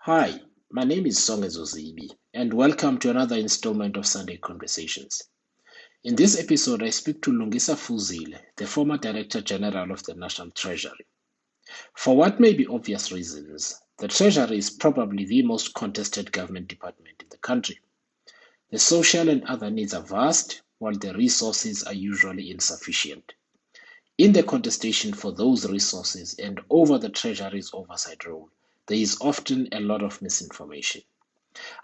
Hi, my name is Fuzile, and welcome to another installment of Sunday Conversations. In this episode, I speak to Lungisa Fuzile, the former Director General of the National Treasury. For what may be obvious reasons, the Treasury is probably the most contested government department in the country. The social and other needs are vast, while the resources are usually insufficient. In the contestation for those resources and over the Treasury's oversight role, there is often a lot of misinformation.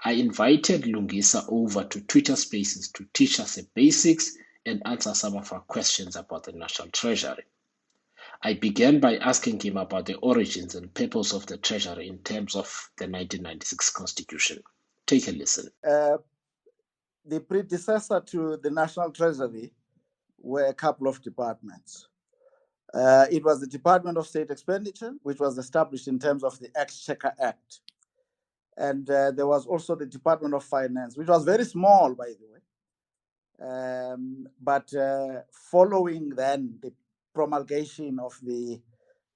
I invited Lungisa over to Twitter Spaces to teach us the basics and answer some of our questions about the National Treasury. I began by asking him about the origins and purpose of the Treasury in terms of the 1996 Constitution. Take a listen. The predecessor to the National Treasury were a couple of departments. It was the Department of State Expenditure, which was established in terms of the Exchequer Act. And there was also the Department of Finance, which was very small, by the way. But following then the promulgation of the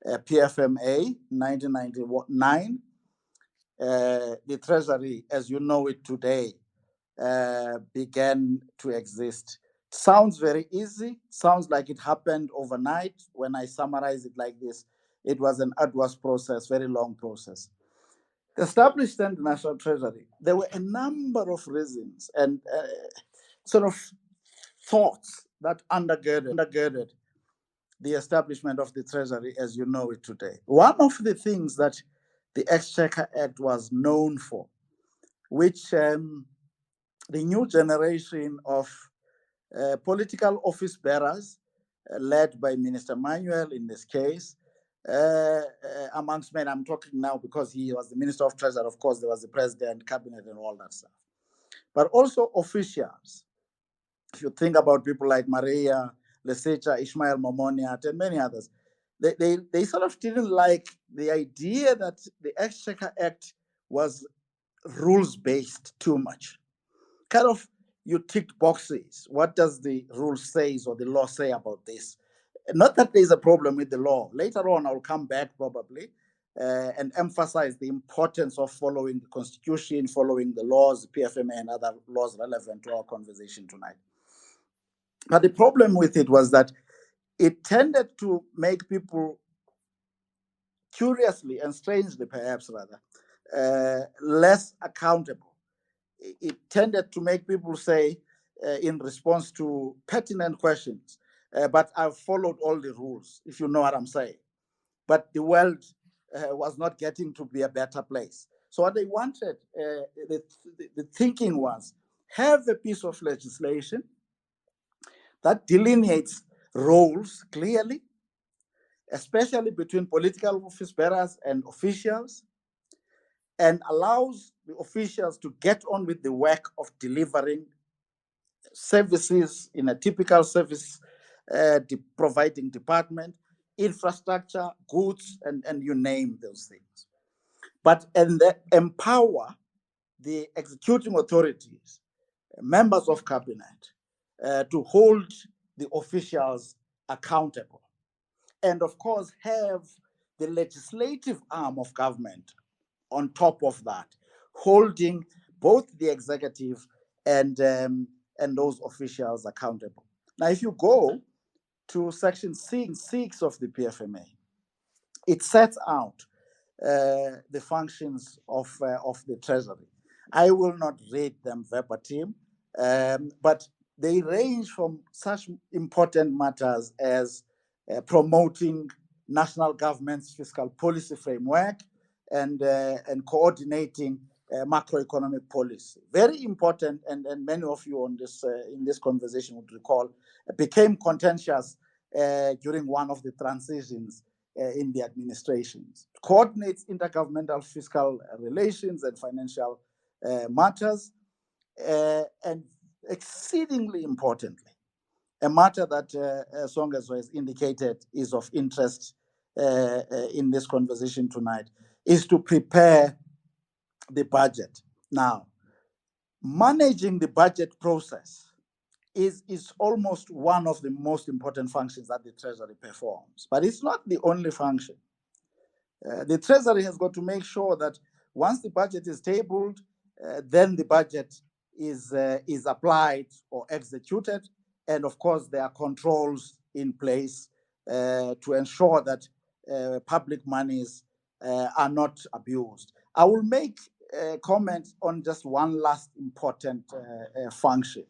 PFMA in 1999, the Treasury, as you know it today, began to exist. Sounds very easy, sounds like it happened overnight. When I summarize it like this, it was an arduous process, very long process. Established then the National Treasury, there were a number of reasons and sort of thoughts that undergirded the establishment of the Treasury as you know it today. One of the things that the Exchequer Act was known for, which the new generation of political office bearers, led by Minister Manuel in this case, amongst men, I'm talking now because he was the Minister of Treasury, of course, there was the President, Cabinet, and all that stuff. But also officials. If you think about people like Maria, Lesecha, Ishmael Momoniat, and many others, they sort of didn't like the idea that the Exchequer Act was rules-based too much. Kind of, you ticked boxes. What does the rule say or the law say about this? Not that there's a problem with the law. Later on, I'll come back probably and emphasize the importance of following the Constitution, following the laws, the PFMA, and other laws relevant to our conversation tonight. But the problem with it was that it tended to make people, curiously and strangely perhaps rather, less accountable. It tended to make people say, in response to pertinent questions, but I've followed all the rules, if you know what I'm saying. But the world was not getting to be a better place. So what they wanted, the thinking was, have a piece of legislation that delineates roles clearly, especially between political office bearers and officials, and allows the officials to get on with the work of delivering services in a typical service providing department, infrastructure, goods, and you name those things. But empower the executing authorities, members of cabinet, to hold the officials accountable. And of course, have the legislative arm of government on top of that, holding both the executive and those officials accountable. Now, if you go to section 6 of the PFMA, it sets out the functions of the Treasury. I will not read them verbatim, but they range from such important matters as promoting national government's fiscal policy framework and coordinating macroeconomic policy. Very important, and many of you on this in this conversation would recall, became contentious during one of the transitions in the administrations. Coordinates intergovernmental fiscal relations and financial matters, and exceedingly importantly, a matter that Songezo has indicated is of interest in this conversation tonight, is to prepare the budget. Now, managing the budget process is almost one of the most important functions that the Treasury performs, but it's not the only function. The Treasury has got to make sure that Once the budget is tabled, then the budget is applied or executed. And of course, there are controls in place to ensure that public monies are not abused. I will make a comment on just one last important function,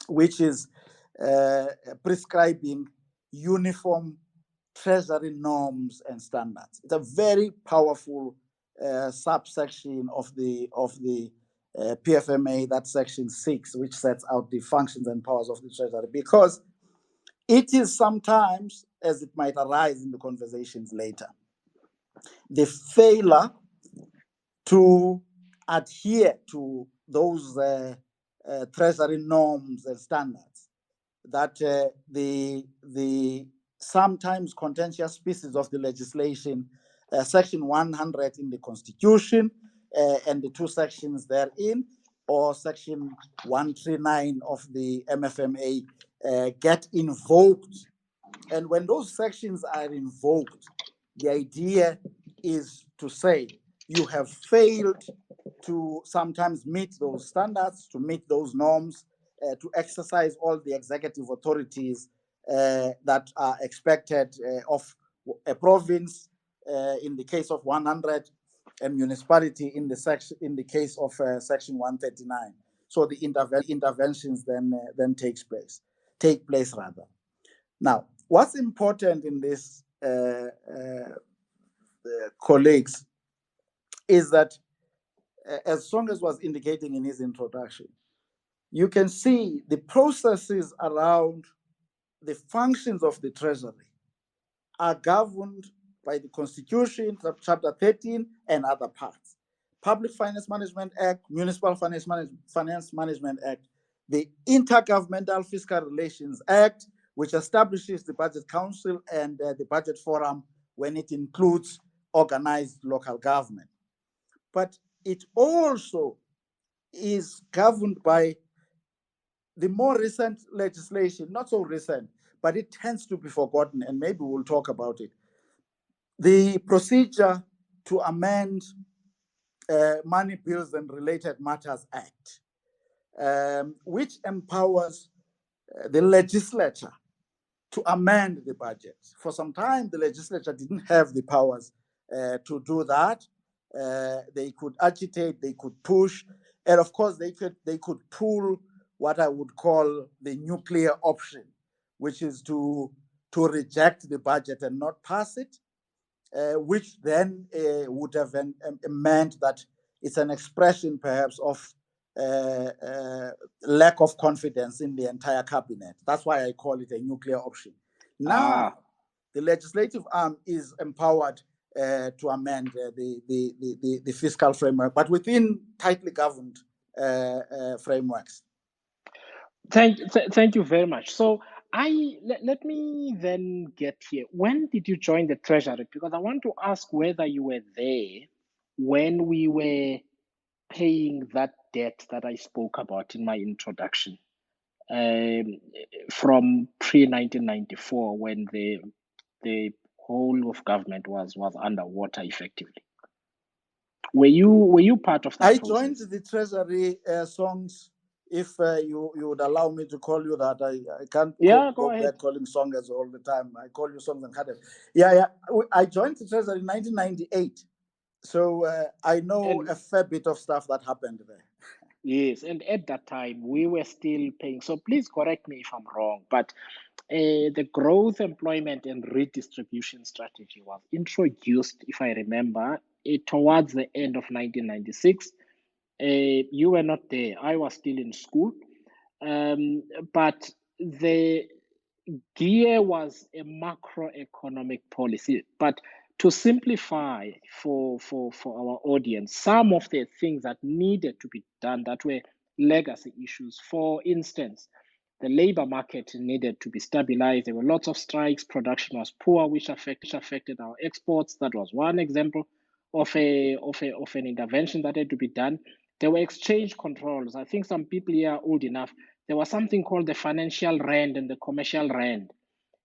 which is prescribing uniform treasury norms and standards. It's a very powerful subsection of the PFMA, that's section 6, which sets out the functions and powers of the treasury, because it is sometimes, as it might arise in the conversations later, the failure to adhere to those treasury norms and standards that the sometimes contentious pieces of the legislation, section 100 in the Constitution and the two sections therein, or section 139 of the MFMA get invoked. And when those sections are invoked, the idea is to say you have failed to sometimes meet those standards, to meet those norms, to exercise all the executive authorities that are expected of a province in the case of 100, and municipality in the case of section 139. So the interventions then take place. Now, what's important in this, colleagues, is that as Songes was indicating in his introduction, you can see the processes around the functions of the Treasury are governed by the Constitution, Chapter 13, and other parts. Public Finance Management Act, Municipal Finance Management Act, the Intergovernmental Fiscal Relations Act, which establishes the Budget Council and the Budget Forum when it includes organized local government. But it also is governed by the more recent legislation, not so recent, but it tends to be forgotten, and maybe we'll talk about it. The procedure to amend Money Bills and Related Matters Act, which empowers the legislature to amend the budget. For some time, the legislature didn't have the powers to do that. They could agitate, they could push, and of course, they could pull what I would call the nuclear option, which is to reject the budget and not pass it, which then would have meant that it's an expression perhaps of lack of confidence in the entire cabinet. That's why I call it a nuclear option. Now, the legislative arm is empowered to amend the fiscal framework, but within tightly governed frameworks. Thank you very much. So let me then get here. When did you join the Treasury? Because I want to ask whether you were there when we were paying that debt that I spoke about in my introduction, from pre-1994, when the whole of government was underwater effectively. Were you part of that I process? joined the Treasury, Songs. If you would allow me to call you that, I can't go back calling Songes all the time. I call you Songs and Kadef. Yeah. I joined the Treasury in 1998. So I know a fair bit of stuff that happened there. Yes, and at that time, we were still paying. So please correct me if I'm wrong, but the growth, employment, and redistribution strategy was introduced, if I remember, towards the end of 1996. You were not there. I was still in school. But the gear was a macroeconomic policy. But to simplify for our audience, some of the things that needed to be done that were legacy issues. For instance, the labor market needed to be stabilized. There were lots of strikes. Production was poor, which affected our exports. That was one example of an intervention that had to be done. There were exchange controls. I think some people here are old enough. There was something called the financial rand and the commercial rand,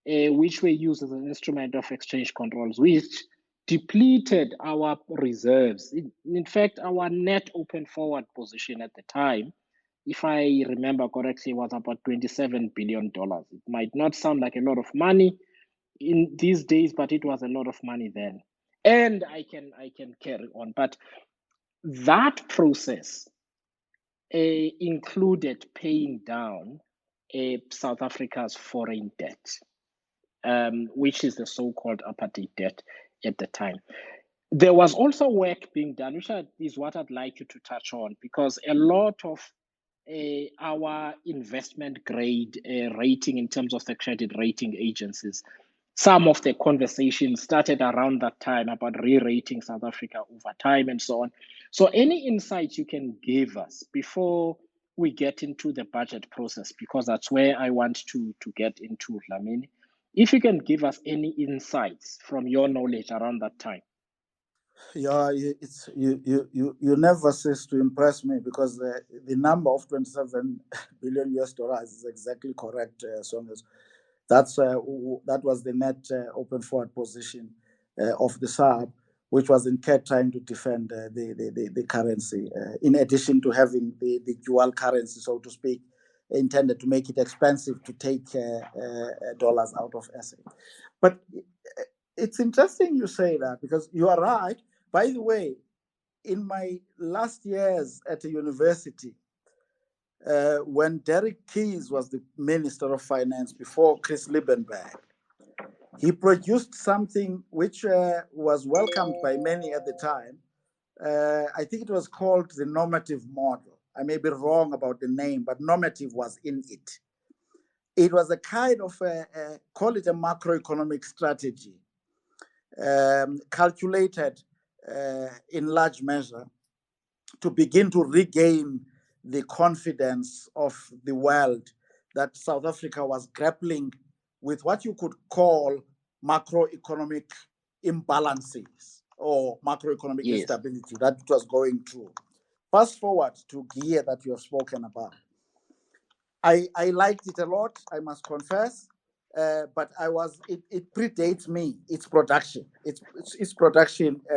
which were used as an instrument of exchange controls, which depleted our reserves. In fact, our net open forward position at the time, if I remember correctly, was about $27 billion. It might not sound like a lot of money in these days, but it was a lot of money then. And I can carry on. But that process included paying down South Africa's foreign debt, which is the so-called apartheid debt at the time. There was also work being done, which is what I'd like you to touch on, because a lot of our investment grade rating in terms of the credit rating agencies, some of the conversations started around that time about re-rating South Africa over time and so on. So any insights you can give us before we get into the budget process, because that's where I want to get into, Dlamini. If you can give us any insights from your knowledge around that time. Yeah, you never cease to impress me, because the number of 27 billion US dollars is exactly correct, Songes. That was the net open forward position of the SARB, which was in care trying to defend the currency, in addition to having the dual currency, so to speak, intended to make it expensive to take dollars out of SA. But it's interesting you say that, because you are right. By the way, in my last years at a university, when Derek Keyes was the Minister of Finance before Chris Liebenberg, he produced something which was welcomed by many at the time. I think it was called the normative model. I may be wrong about the name, but normative was in it. It was a kind of call it a macroeconomic strategy, calculated in large measure to begin to regain the confidence of the world that South Africa was grappling with what you could call macroeconomic imbalances or macroeconomic instability that it was going through. Fast forward to gear that you have spoken about. I liked it a lot, I must confess, but it predates me. Its production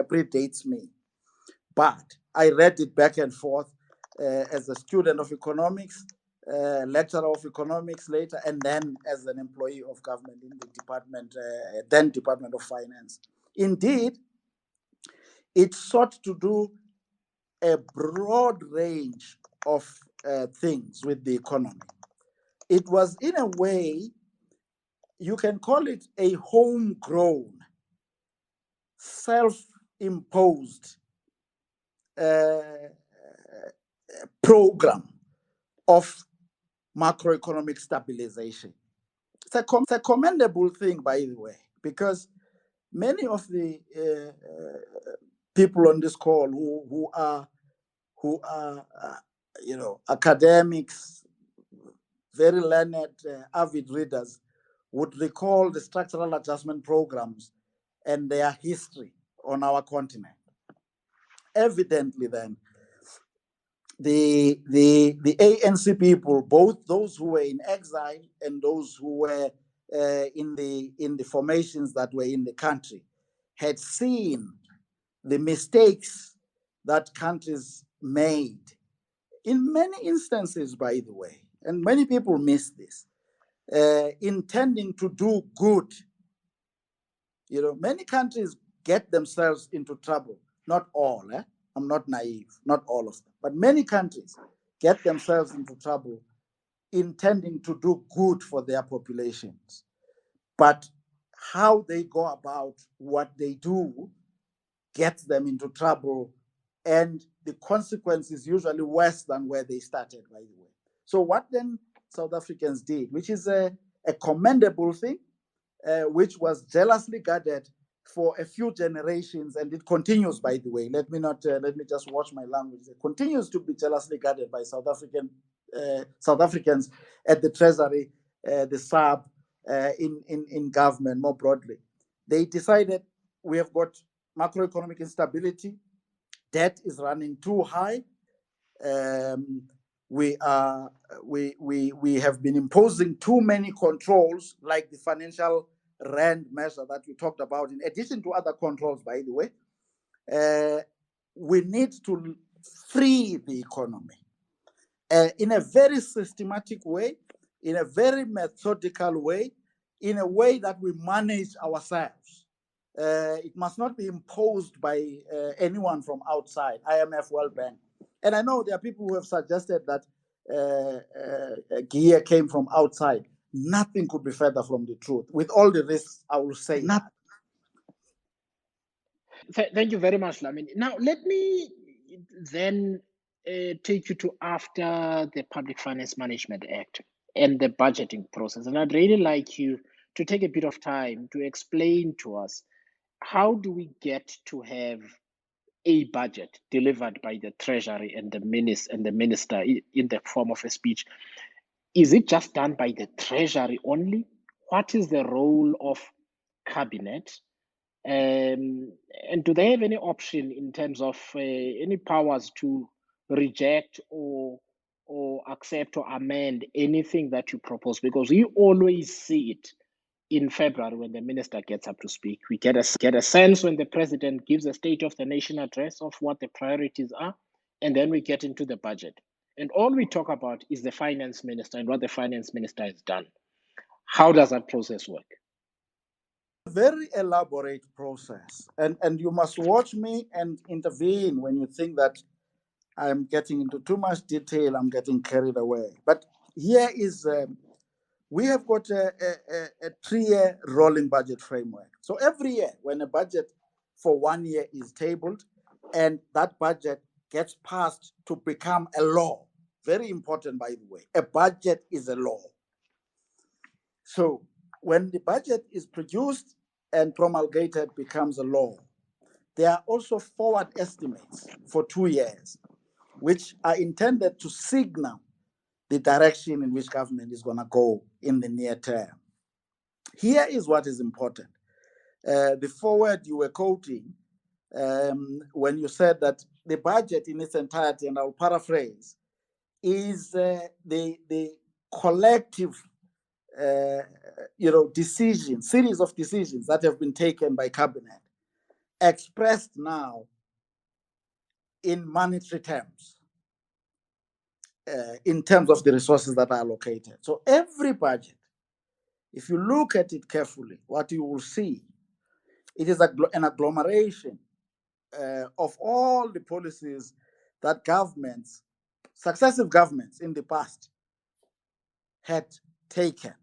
predates me. But I read it back and forth as a student of economics, lecturer of economics later, and then as an employee of government in the department, then Department of Finance. Indeed, it sought to do a broad range of things with the economy. It was, in a way, you can call it a homegrown, self-imposed program of macroeconomic stabilization. It's a commendable thing, by the way, because many of the people on this call who are academics, very learned, avid readers, would recall the structural adjustment programs and their history on our continent. Evidently, then, the ANC people, both those who were in exile and those who were in the formations that were in the country, had seen the mistakes that countries made in many instances, by the way, and many people miss this, intending to do good. Many countries get themselves into trouble. Not all, I'm not naive, not all of them, but many countries get themselves into trouble intending to do good for their populations. But how they go about what they do gets them into trouble, and the consequence is usually worse than where they started, by the way. So what then South Africans did, which is a commendable thing, which was jealously guarded for a few generations, and it continues, by the way. Let me just watch my language. It continues to be jealously guarded by South Africans at the Treasury, the SARB, in government more broadly. They decided we have got macroeconomic instability, debt is running too high. We have been imposing too many controls, like the financial rand measure that we talked about, in addition to other controls, by the way, we need to free the economy in a very systematic way, in a very methodical way, in a way that we manage ourselves. It must not be imposed by anyone from outside, IMF, World Bank. And I know there are people who have suggested that gear came from outside. Nothing could be further from the truth. With all the risks, I will say that. Thank you very much, Lamin. Now, let me then take you to after the Public Finance Management Act and the budgeting process. And I'd really like you to take a bit of time to explain to us, how do we get to have a budget delivered by the Treasury and the minister in the form of a speech? Is it just done by the Treasury only? What is the role of Cabinet? And do they have any option in terms of any powers to reject or accept or amend anything that you propose? Because we always see it in February when the minister gets up to speak. We get a sense when the president gives a State of the Nation address of what the priorities are, and then we get into the budget. And all we talk about is the finance minister and what the finance minister has done. How does that process work? Very elaborate process, and you must watch me and intervene when you think that I'm getting into too much detail, I'm getting carried away. But here is we have got a 3-year rolling budget framework. So every year, when a budget for 1 year is tabled and that budget gets passed to become a law, very important, by the way, a budget is a law. So when the budget is produced and promulgated, becomes a law, there are also forward estimates for 2 years, which are intended to signal the direction in which government is going to go in the near term. Here is what is important. The forward you were quoting, when you said that the budget in its entirety, and I'll paraphrase, is the collective decisions, series of decisions that have been taken by cabinet, expressed now in monetary terms, in terms of the resources that are allocated. So every budget, if you look at it carefully, what you will see, it is an agglomeration of all the policies that governments, successive governments in the past, had taken.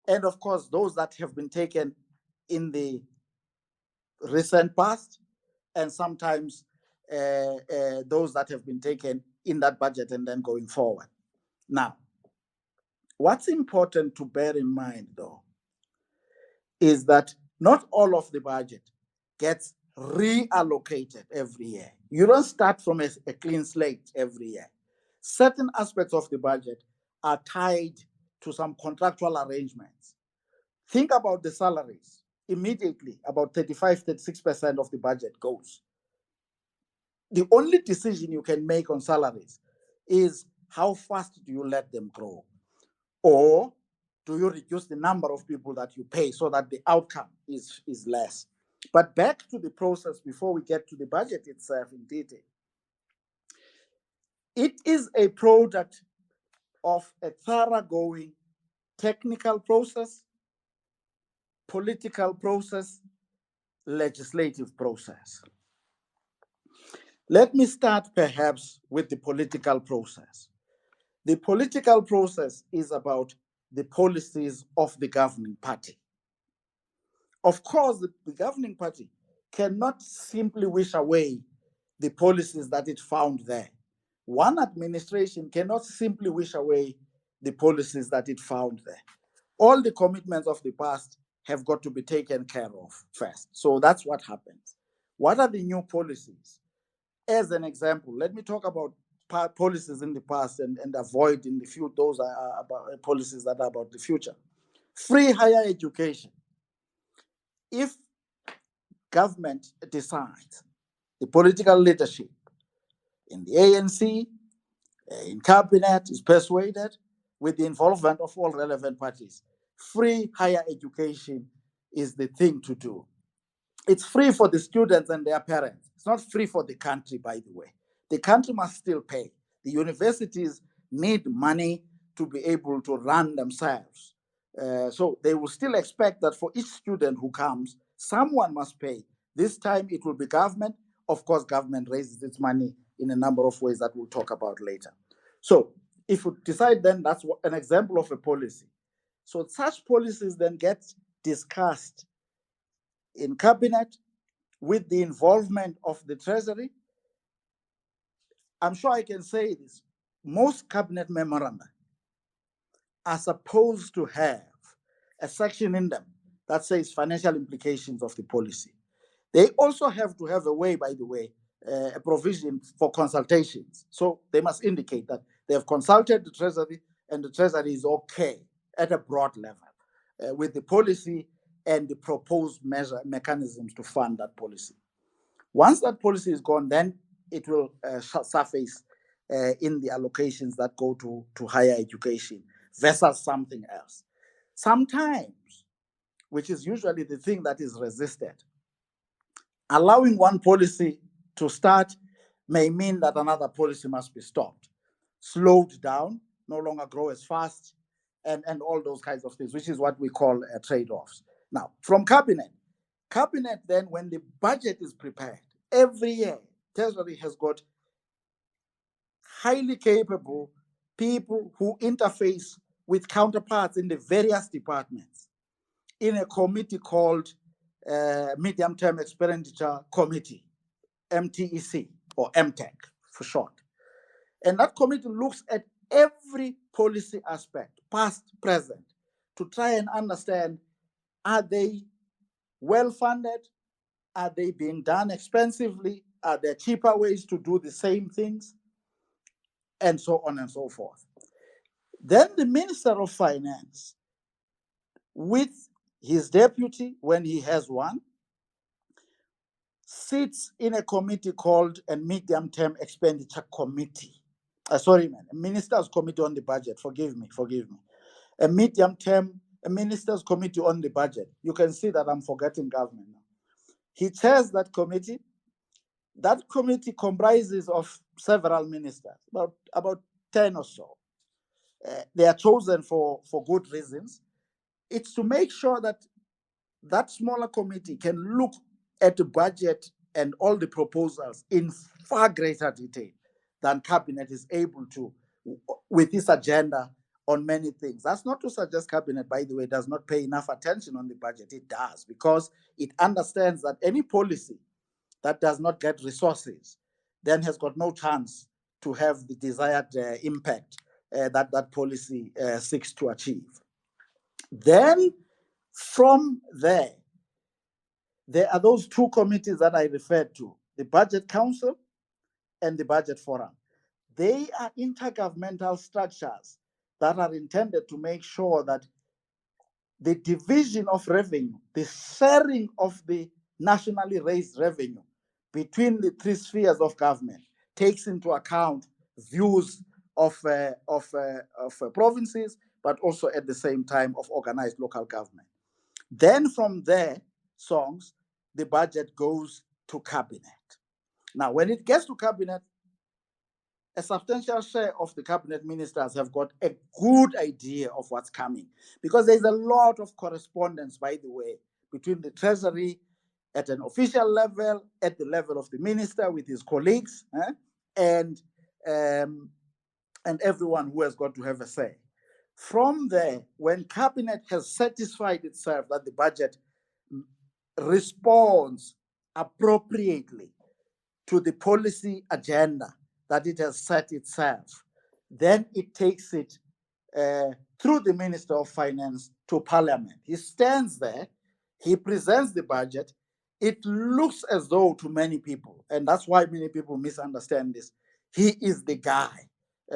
And of course, those that have been taken in the recent past, and sometimes those that have been taken in that budget and then going forward. Now, what's important to bear in mind, though, is that not all of the budget gets reallocated every year. You don't start from a clean slate every year. Certain aspects of the budget are tied to some contractual arrangements. Think about the salaries. Immediately, about 35-36% of the budget goes. The only decision you can make on salaries is how fast do you let them grow? Or do you reduce the number of people that you pay so that the outcome is less? But back to the process before we get to the budget itself in detail. It is a product of a thoroughgoing technical process, political process, legislative process. Let me start perhaps with the political process. The political process is about the policies of the governing party. Of course, the governing party cannot simply wish away the policies that it found there. One administration cannot simply wish away the policies that it found there. All the commitments of the past have got to be taken care of first. So that's what happens. What are the new policies? As an example, let me talk about policies in the past and avoid in the future those are about policies that are about the future. Free higher education. If government decides, the political leadership in the ANC, in cabinet is persuaded with the involvement of all relevant parties, free higher education is the thing to do. It's free for the students and their parents. It's not free for the country, by the way. The country must still pay. The universities need money to be able to run themselves. So they will still expect that for each student who comes, someone must pay. This time it will be government. Of course, government raises its money in a number of ways that we'll talk about later. So if we decide, then that's an example of a policy. So such policies then get discussed in cabinet with the involvement of the Treasury. I'm sure I can say this. Most cabinet memoranda are supposed to have a section in them that says financial implications of the policy. They also have to have a way, by the way, a provision for consultations. So they must indicate that they have consulted the Treasury and the Treasury is okay at a broad level with the policy and the proposed mechanisms to fund that policy. Once that policy is gone, then it will surface in the allocations that go to higher education versus something else. Sometimes, which is usually the thing that is resisted, allowing one policy to start may mean that another policy must be stopped, slowed down, no longer grow as fast, and all those kinds of things, which is what we call trade-offs. Now, from cabinet then, when the budget is prepared, every year, Treasury has got highly capable people who interface with counterparts in the various departments in a committee called Medium Term Expenditure Committee, MTEC, or MTEC for short. And that committee looks at every policy aspect, past, present, to try and understand, are they well funded? Are they being done expensively? Are there cheaper ways to do the same things? And so on and so forth. Then the Minister of Finance, with his deputy, when he has one, sits in a committee called a Medium-Term Expenditure Committee. A Minister's Committee on the Budget. Forgive me. A Minister's Committee on the Budget. You can see that I'm forgetting government now. He chairs that committee. That committee comprises of several ministers, about 10 or so. They are chosen for good reasons. It's to make sure that that smaller committee can look at the budget and all the proposals in far greater detail than cabinet is able to with this agenda on many things. That's not to suggest cabinet, by the way, does not pay enough attention on the budget. It does, because it understands that any policy that does not get resources then has got no chance to have the desired impact that policy seeks to achieve. Then from there are those two committees that I referred to, the Budget Council and the Budget Forum. They are intergovernmental structures that are intended to make sure that the division of revenue, the sharing of the nationally raised revenue between the three spheres of government takes into account views of provinces, but also at the same time of organized local government. Then from there, the budget goes to cabinet. Now, when it gets to cabinet, a substantial share of the cabinet ministers have got a good idea of what's coming, because there's a lot of correspondence, by the way, between the Treasury at an official level, at the level of the minister with his colleagues, and everyone who has got to have a say. From there, when cabinet has satisfied itself that the budget responds appropriately to the policy agenda that it has set itself, then it takes it through the Minister of Finance to Parliament. He stands there, he presents the budget. It looks as though to many people, and that's why many people misunderstand this, he is the guy.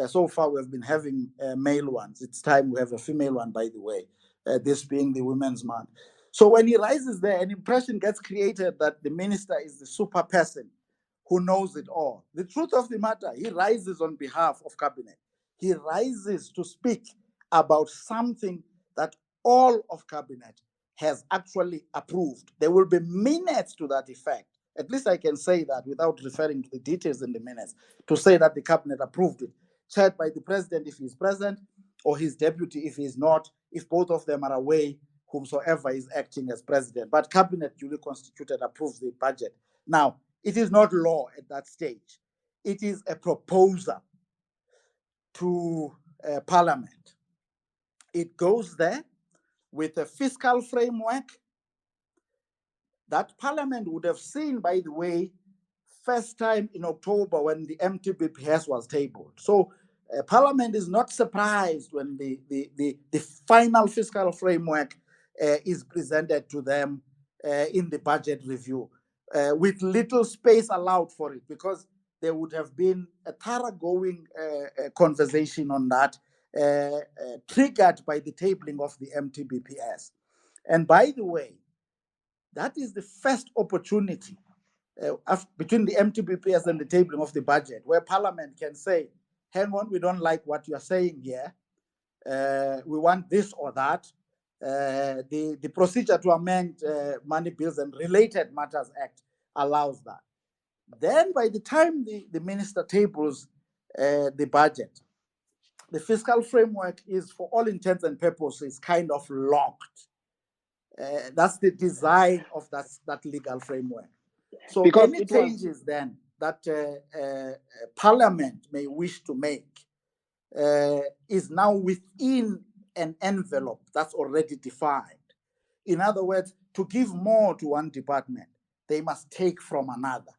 So far, we've been having male ones. It's time we have a female one, by the way, this being the Women's Month. So when he rises there, an impression gets created that the minister is the super person who knows it all. The truth of the matter, he rises on behalf of cabinet. He rises to speak about something that all of cabinet has actually approved. There will be minutes to that effect. At least I can say that without referring to the details in the minutes, to say that the cabinet approved it, chaired by the president if he's present, or his deputy if he's not, if both of them are away, whomsoever is acting as president. But cabinet duly constituted approves the budget. Now, it is not law at that stage. It is a proposal to Parliament. It goes there with a fiscal framework that Parliament would have seen, by the way, first time in October when the MTBPS was tabled. So Parliament is not surprised when the final fiscal framework is presented to them in the budget review, with little space allowed for it, because there would have been a thoroughgoing conversation on that, triggered by the tabling of the MTBPS. And by the way, that is the first opportunity between the MTBPS and the tabling of the budget, where Parliament can say, hang on, we don't like what you're saying here. We want this or that. The procedure to amend Money Bills and Related Matters Act allows that. Then by the time the minister tables the budget, the fiscal framework is, for all intents and purposes, kind of locked. That's the design of that legal framework. So Because any changes then that Parliament may wish to make is now within an envelope that's already defined. In other words, to give more to one department, they must take from another,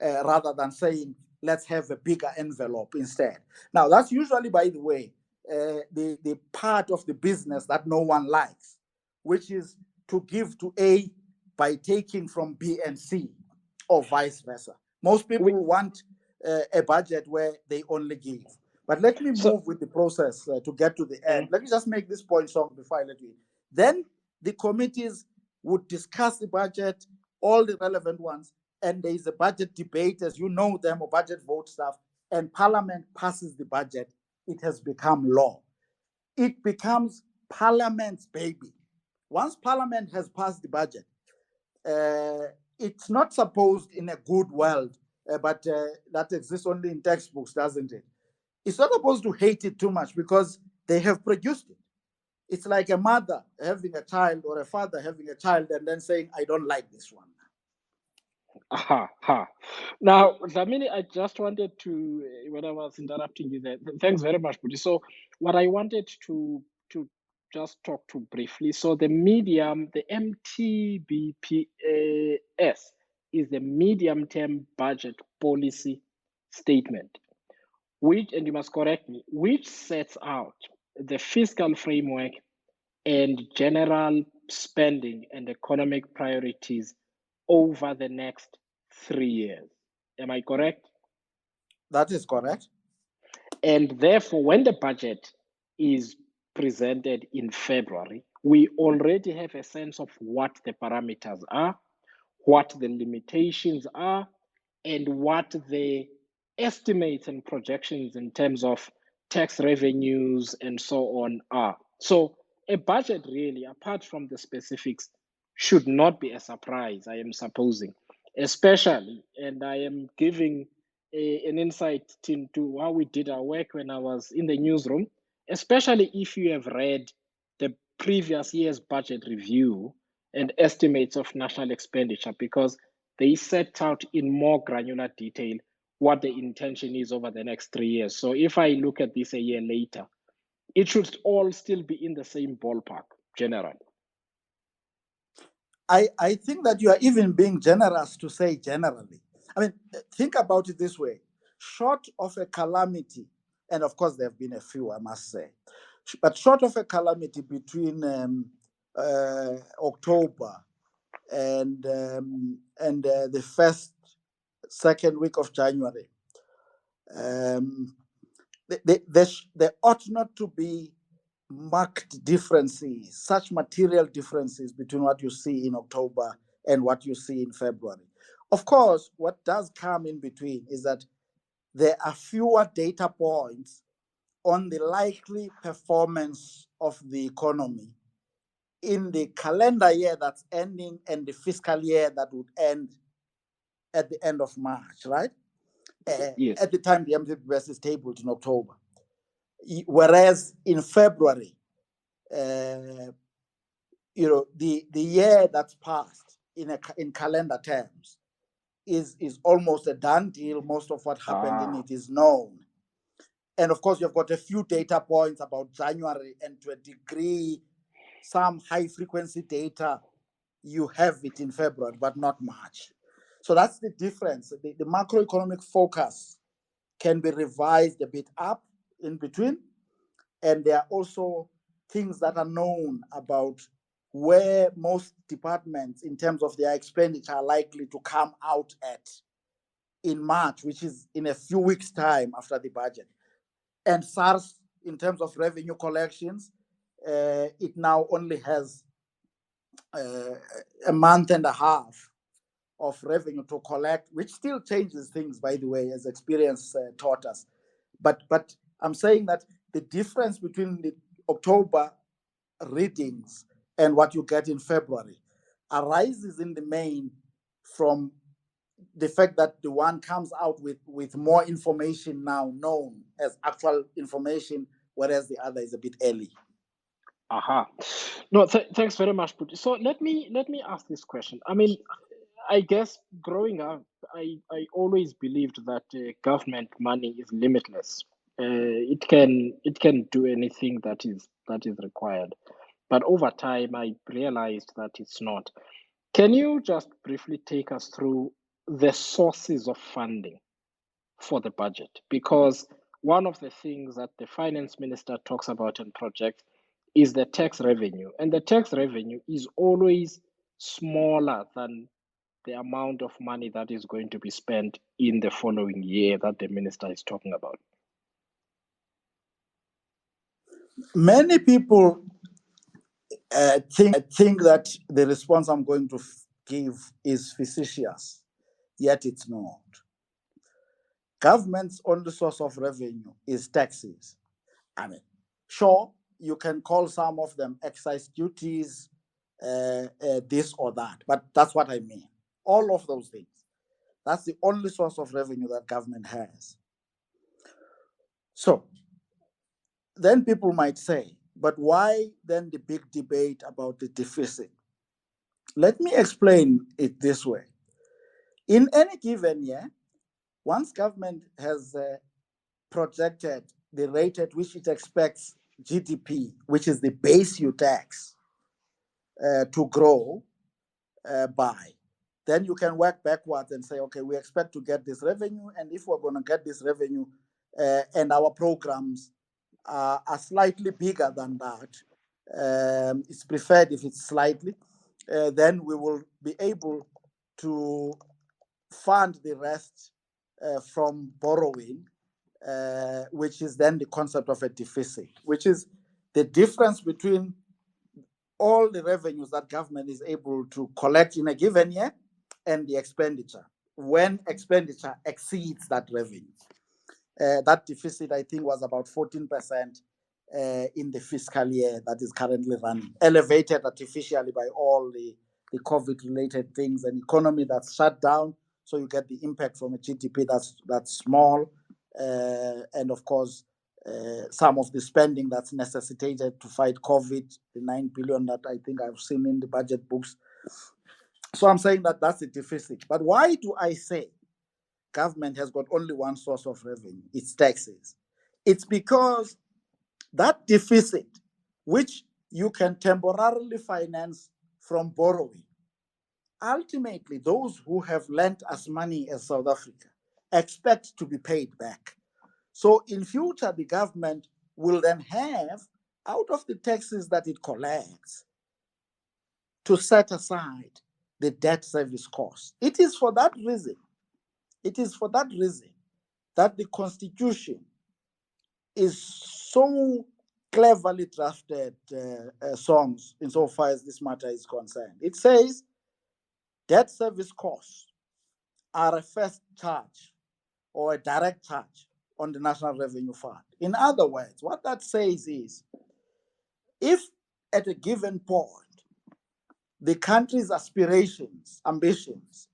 rather than saying, let's have a bigger envelope instead. Now, that's usually, by the way, the part of the business that no one likes, which is to give to A by taking from B and C, or vice versa. Most people want a budget where they only give. But let me move with the process to get to the end. Let me just make this point strong before I let you in. Then the committees would discuss the budget, all the relevant ones, and there is a budget debate, as you know them, or budget vote stuff, and Parliament passes the budget. It has become law. It becomes Parliament's baby. Once Parliament has passed the budget, it's not supposed in a good world, but that exists only in textbooks, doesn't it? It's not supposed to hate it too much because they have produced it. It's like a mother having a child or a father having a child and then saying, I don't like this one. Now, Dlamini, I just wanted to, when I was interrupting you there, thanks very much, Budi. So, what I wanted to just talk to briefly. So, the MTBPS is the medium-term budget policy statement, which, and you must correct me, which sets out the fiscal framework and general spending and economic priorities over the next 3 years. Am I correct? That is correct. And therefore, when the budget is presented in February, we already have a sense of what the parameters are, what the limitations are, and what the estimates and projections in terms of tax revenues and so on are. So a budget really, apart from the specifics, should not be a surprise, I am supposing, especially, and I am giving an insight into how we did our work when I was in the newsroom, especially if you have read the previous year's budget review and estimates of national expenditure, because they set out in more granular detail what the intention is over the next 3 years. So if I look at this a year later, it should all still be in the same ballpark, generally. I think that you are even being generous to say generally. I mean, think about it this way. Short of a calamity, and of course there have been a few, I must say, but short of a calamity between October and the second week of January, there ought not to be marked differences, such material differences between what you see in October and what you see in February. Of course, what does come in between is that there are fewer data points on the likely performance of the economy in the calendar year that's ending and the fiscal year that would end at the end of March, right? Yes. At the time the MTBS is tabled in October. Whereas in February, the year that's passed in calendar terms is almost a done deal. Most of what happened in it is known. And of course, you've got a few data points about January, and to a degree, some high frequency data, you have it in February, but not March. So that's the difference. The macroeconomic focus can be revised a bit up in between. And there are also things that are known about where most departments, in terms of their expenditure, are likely to come out at in March, which is in a few weeks' time after the budget. And SARS, in terms of revenue collections, it now only has a month and a half of revenue to collect, which still changes things, by the way, as experience taught us. But I'm saying that the difference between the October readings and what you get in February arises in the main from the fact that the one comes out with more information now known as actual information, whereas the other is a bit early. Aha. No, thanks very much, Puti. So let me ask this question. I mean, I guess growing up, I always believed that government money is limitless. It can do anything that is required, but over time I realized that it's not. Can you just briefly take us through the sources of funding for the budget? Because one of the things that the finance minister talks about and projects is the tax revenue, and the tax revenue is always smaller than the amount of money that is going to be spent in the following year that the minister is talking about. Many people think that the response I'm going to give is facetious, yet it's not. Government's only source of revenue is taxes. I mean, sure, you can call some of them excise duties, this or that, but that's what I mean. All of those things. That's the only source of revenue that government has. So then people might say, but why then the big debate about the deficit? Let me explain it this way. In any given year, once government has projected the rate at which it expects GDP, which is the base you tax, to grow by, then you can work backwards and say, okay, we expect to get this revenue, and if we're going to get this revenue and our programs are slightly bigger than that, it's preferred if it's slightly, then we will be able to fund the rest from borrowing, which is then the concept of a deficit, which is the difference between all the revenues that government is able to collect in a given year and the expenditure, when expenditure exceeds that revenue. That deficit, I think, was about 14% in the fiscal year that is currently running, elevated artificially by all the COVID-related things, an economy that's shut down, so you get the impact from a GDP that's small, and of course, some of the spending that's necessitated to fight COVID, the 9 billion that I think I've seen in the budget books. So I'm saying that that's a deficit. But why do I say government has got only one source of revenue? It's taxes. It's because that deficit, which you can temporarily finance from borrowing, ultimately those who have lent us money as South Africa expect to be paid back. So in future, the government will then have, out of the taxes that it collects, to set aside the debt service cost. It is for that reason that the Constitution is so cleverly drafted songs insofar as this matter is concerned. It says debt service costs are a first charge or a direct charge on the National Revenue Fund. In other words, what that says is, if at a given point the country's aspirations, ambitions,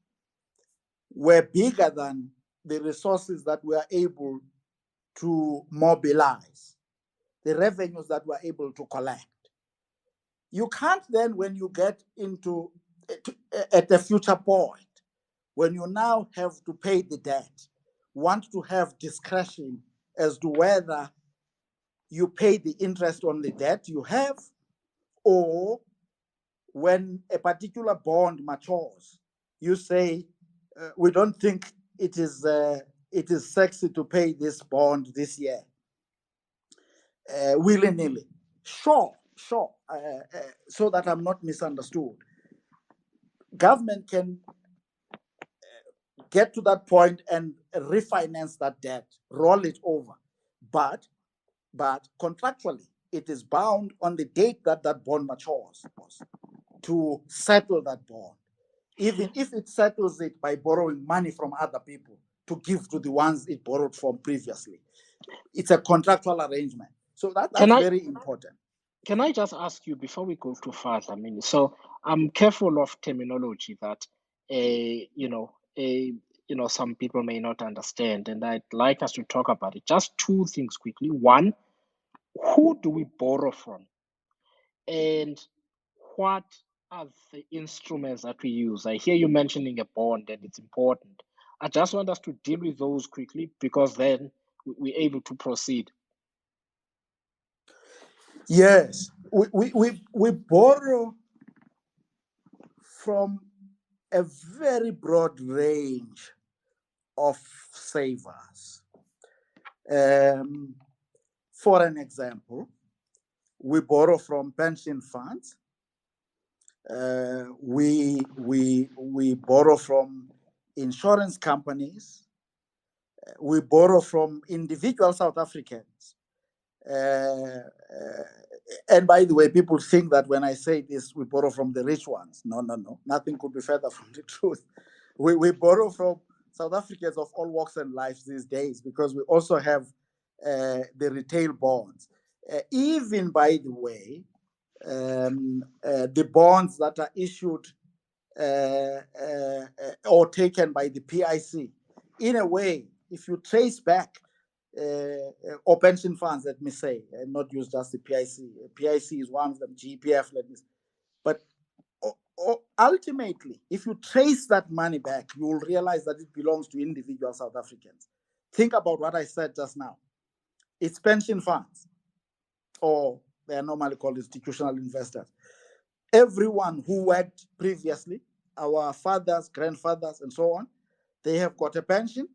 were bigger than the resources that we are able to mobilize, the revenues that we're able to collect. You can't then, when you get into at a future point, when you now have to pay the debt, want to have discretion as to whether you pay the interest on the debt you have, or when a particular bond matures, you say, we don't think it is sexy to pay this bond this year, willy-nilly. Sure. So that I'm not misunderstood. Government can get to that point and refinance that debt, roll it over. But contractually, it is bound on the date that that bond matures to settle that bond, even if it settles it by borrowing money from other people to give to the ones it borrowed from previously. It's a contractual arrangement. So that's very important. Can I just ask you before we go too further? I mean, so I'm careful of terminology that, some people may not understand, and I'd like us to talk about it. Just two things quickly. One, who do we borrow from? And what are the instruments that we use? I hear you mentioning a bond, and it's important. I just want us to deal with those quickly, because then we're able to proceed. Yes, we borrow from a very broad range of savers. For an example, we borrow from pension funds. We borrow from insurance companies. We borrow from individual South Africans. And by the way, people think that when I say this, we borrow from the rich ones. No. Nothing could be further from the truth. We borrow from South Africans of all walks and lives these days, because we also have the retail bonds. Even, by the way, the bonds that are issued or taken by the PIC. In a way, if you trace back, or pension funds, let me say, and not use just the PIC. PIC is one of them, GPF, let me say. But ultimately, if you trace that money back, you will realize that it belongs to individual South Africans. Think about what I said just now. It's pension funds, or they are normally called institutional investors. Everyone who worked previously, our fathers, grandfathers, and so on, they have got a pension.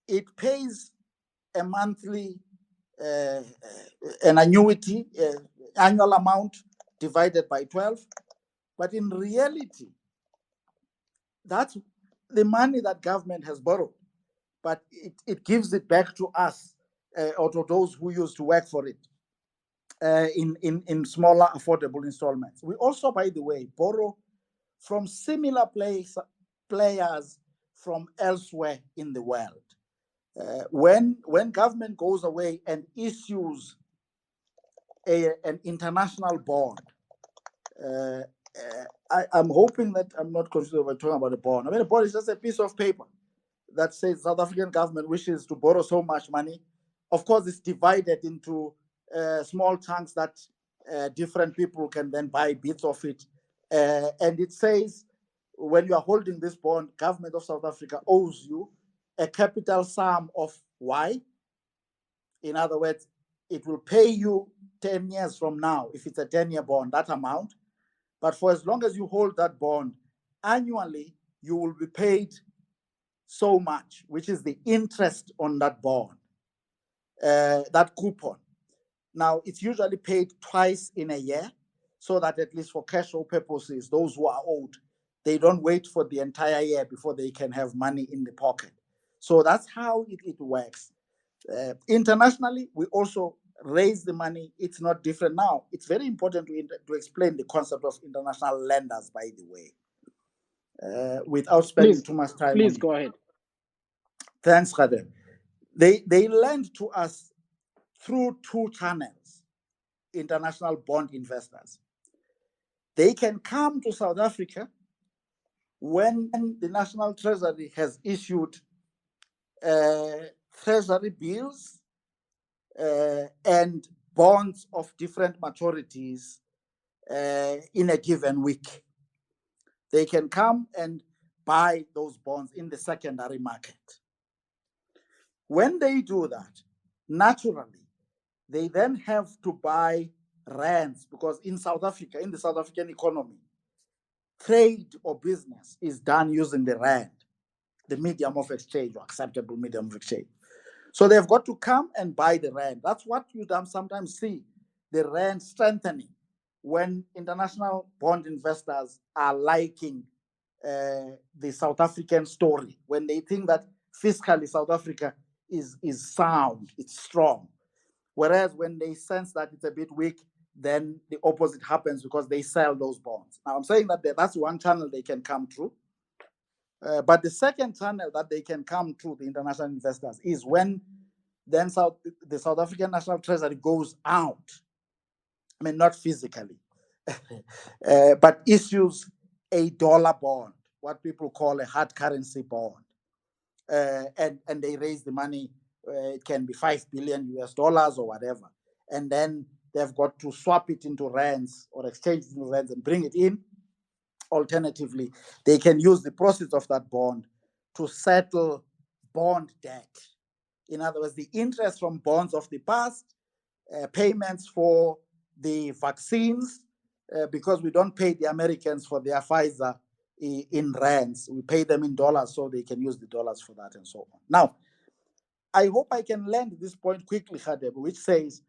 It pays a monthly, an annuity, annual amount divided by 12. But in reality, that's the money that government has borrowed. But it gives it back to us, or to those who used to work for it, in smaller, affordable installments. We also, by the way, borrow from similar players from elsewhere in the world. When government goes away and issues an international bond, I'm hoping that I'm not confused about talking about a bond. I mean, a bond is just a piece of paper that says South African government wishes to borrow so much money. Of course, it's divided into small chunks that different people can then buy bits of it. And it says, when you are holding this bond, government of South Africa owes you a capital sum of Y. In other words, it will pay you 10 years from now, if it's a 10-year bond, that amount. But for as long as you hold that bond, annually, you will be paid so much, which is the interest on that bond, that coupon. Now, it's usually paid twice in a year, so that at least for cash flow purposes, those who are owed, they don't wait for the entire year before they can have money in the pocket. So that's how it works. Internationally, we also raise the money. It's not different now. It's very important to explain the concept of international lenders, by the way, without spending too much time. Please go ahead. Thanks, Khader. They lend to us through two channels: international bond investors. They can come to South Africa when the National Treasury has issued treasury bills and bonds of different maturities in a given week. They can come and buy those bonds in the secondary market. When they do that, naturally, they then have to buy rands, because in South Africa, in the South African economy, trade or business is done using the rand, the medium of exchange or acceptable medium of exchange. So they've got to come and buy the rand. That's what you sometimes see, the rand strengthening when international bond investors are liking the South African story, when they think that fiscally South Africa is sound, it's strong. Whereas when they sense that it's a bit weak, then the opposite happens because they sell those bonds. Now, I'm saying that that's one channel they can come through. But the second channel that they can come through, the international investors, is when then the South African National Treasury goes out. I mean, not physically, but issues a dollar bond, what people call a hard currency bond. And they raise the money. It can be 5 billion US dollars or whatever. And then they've got to swap it into rands or exchange it into rands and bring it in. Alternatively, they can use the proceeds of that bond to settle bond debt. In other words, the interest from bonds of the past, payments for the vaccines, because we don't pay the Americans for their Pfizer in rands. We pay them in dollars so they can use the dollars for that and so on. Now, I hope I can land this point quickly, Khadeb, which says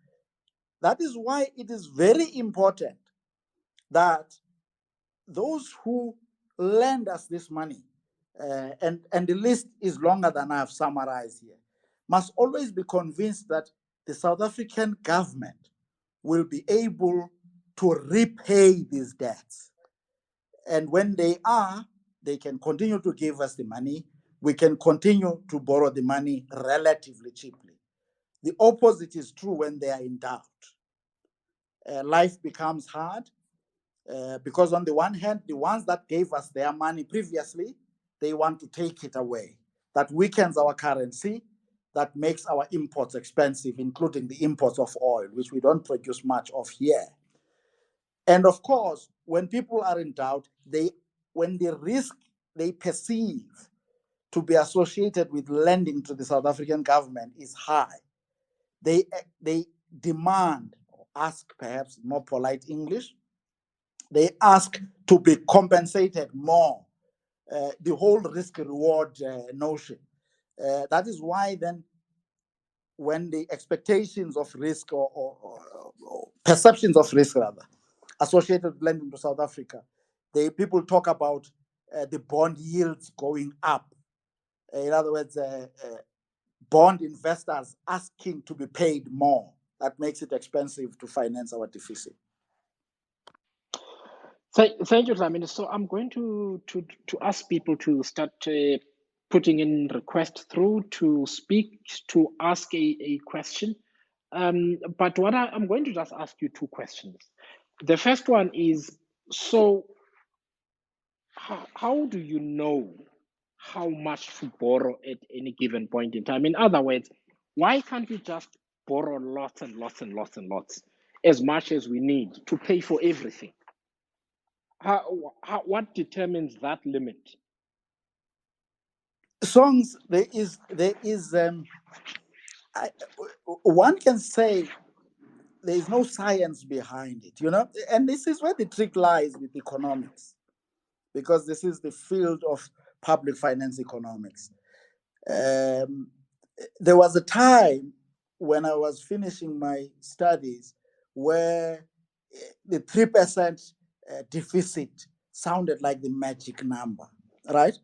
that is why it is very important that those who lend us this money, and the list is longer than I have summarized here, must always be convinced that the South African government will be able to repay these debts. And when they are, they can continue to give us the money. We can continue to borrow the money relatively cheaply. The opposite is true when they are in doubt. Life becomes hard because on the one hand, the ones that gave us their money previously, they want to take it away. That weakens our currency, that makes our imports expensive, including the imports of oil, which we don't produce much of here. And of course, when people are in doubt, when the risk they perceive to be associated with lending to the South African government is high, they demand, or ask perhaps more polite English, they ask to be compensated more. The whole risk reward notion. That is why then when the expectations of risk or perceptions of risk rather associated with lending to South Africa, people talk about the bond yields going up. In other words, bond investors asking to be paid more. That makes it expensive to finance our deficit. Thank you, Dlamini. So I'm going to ask people to start putting in requests through to speak, to ask a question. But what I'm going to just ask you two questions. The first one is, so how do you know how much to borrow at any given point in time? In other words, why can't we just borrow lots and lots and lots and lots, as much as we need to pay for everything? What determines that limit? Songs, one can say there is no science behind it, and this is where the trick lies with economics, because this is the field of public finance economics. There was a time when I was finishing my studies where the 3% deficit sounded like the magic number, right?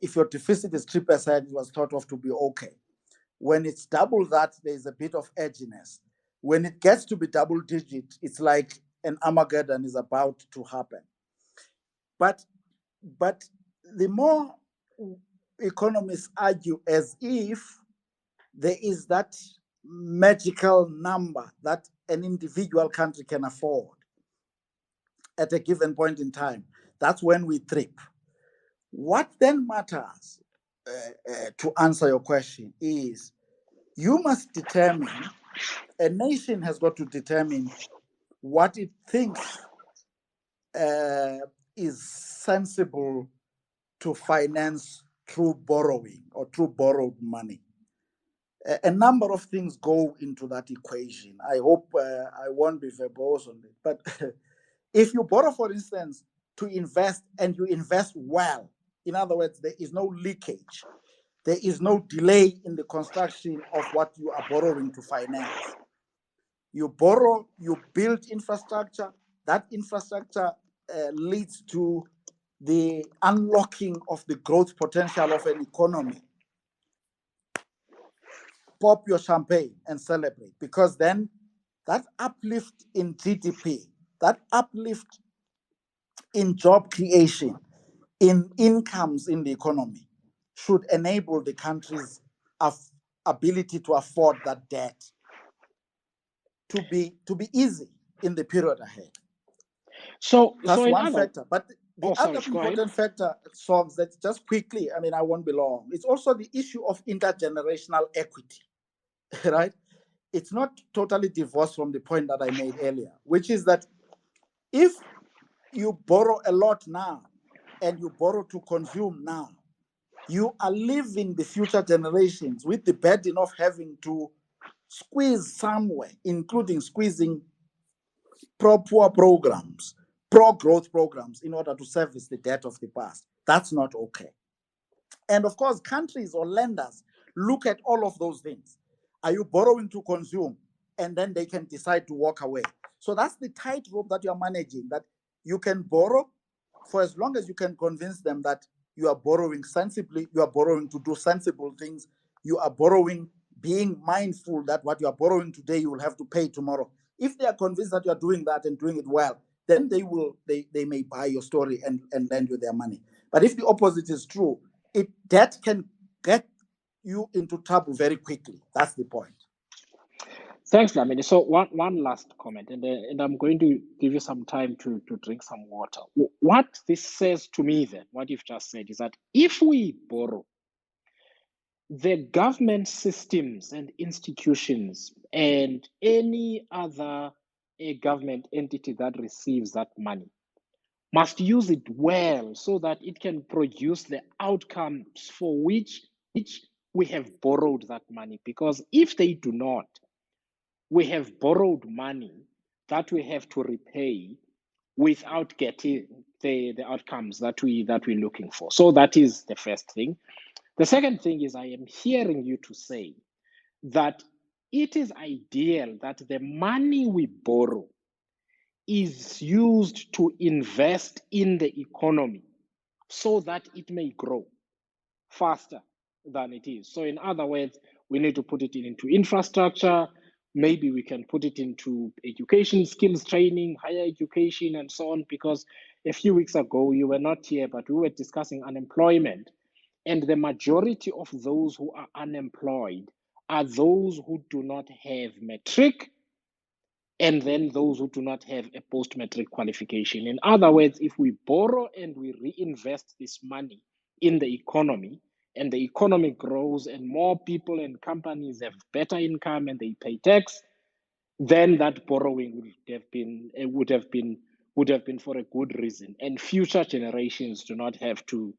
If your deficit is 3%, it was thought of to be okay. When it's double that, there's a bit of edginess. When it gets to be double digit, it's like an Armageddon is about to happen. But the more economists argue as if there is that magical number that an individual country can afford, at a given point in time, that's when we trip. What then matters, to answer your question, is you must determine, a nation has got to determine what it thinks is sensible to finance through borrowing or through borrowed money. A number of things go into that equation. I hope I won't be verbose on it. But if you borrow, for instance, to invest and you invest well, in other words, there is no leakage, there is no delay in the construction of what you are borrowing to finance. You borrow, you build infrastructure, that infrastructure leads to the unlocking of the growth potential of an economy. Pop your champagne and celebrate, because then that uplift in GDP, that uplift in job creation, in incomes in the economy, should enable the country's ability to afford that debt to be easy in the period ahead. So That's in one other, factor. But the other go ahead. important factor, solves that just quickly, I mean, I won't be long. It's also the issue of intergenerational equity, right? It's not totally divorced from the point that I made earlier, which is that if you borrow a lot now and you borrow to consume now, you are leaving the future generations with the burden of having to squeeze somewhere, including squeezing pro-poor programs, pro-growth programs, in order to service the debt of the past. That's not okay. And of course, countries or lenders look at all of those things. Are you borrowing to consume? And then they can decide to walk away. So that's the tightrope that you're managing, that you can borrow for as long as you can convince them that you are borrowing sensibly, you are borrowing to do sensible things, you are borrowing being mindful that what you are borrowing today, you will have to pay tomorrow. If they are convinced that you are doing that and doing it well, then they may buy your story and lend you their money. But if the opposite is true, that can get you into trouble very quickly. That's the point. Thanks, Lamini. So one last comment, and I'm going to give you some time to drink some water. What this says to me then, what you've just said, is that if we borrow, the government systems and institutions and any other government entity that receives that money must use it well so that it can produce the outcomes for which we have borrowed that money. Because if they do not, we have borrowed money that we have to repay without getting the outcomes that we're looking for. So that is the first thing. The second thing is, I am hearing you to say that it is ideal that the money we borrow is used to invest in the economy so that it may grow faster than it is. So in other words, we need to put it into infrastructure. Maybe we can put it into education, skills training, higher education, and so on. Because a few weeks ago, you were not here, but we were discussing unemployment. And the majority of those who are unemployed are those who do not have matric, and then those who do not have a post-matric qualification. In other words, if we borrow and we reinvest this money in the economy, and the economy grows and more people and companies have better income and they pay tax, then that borrowing would have been for a good reason, and future generations do not have to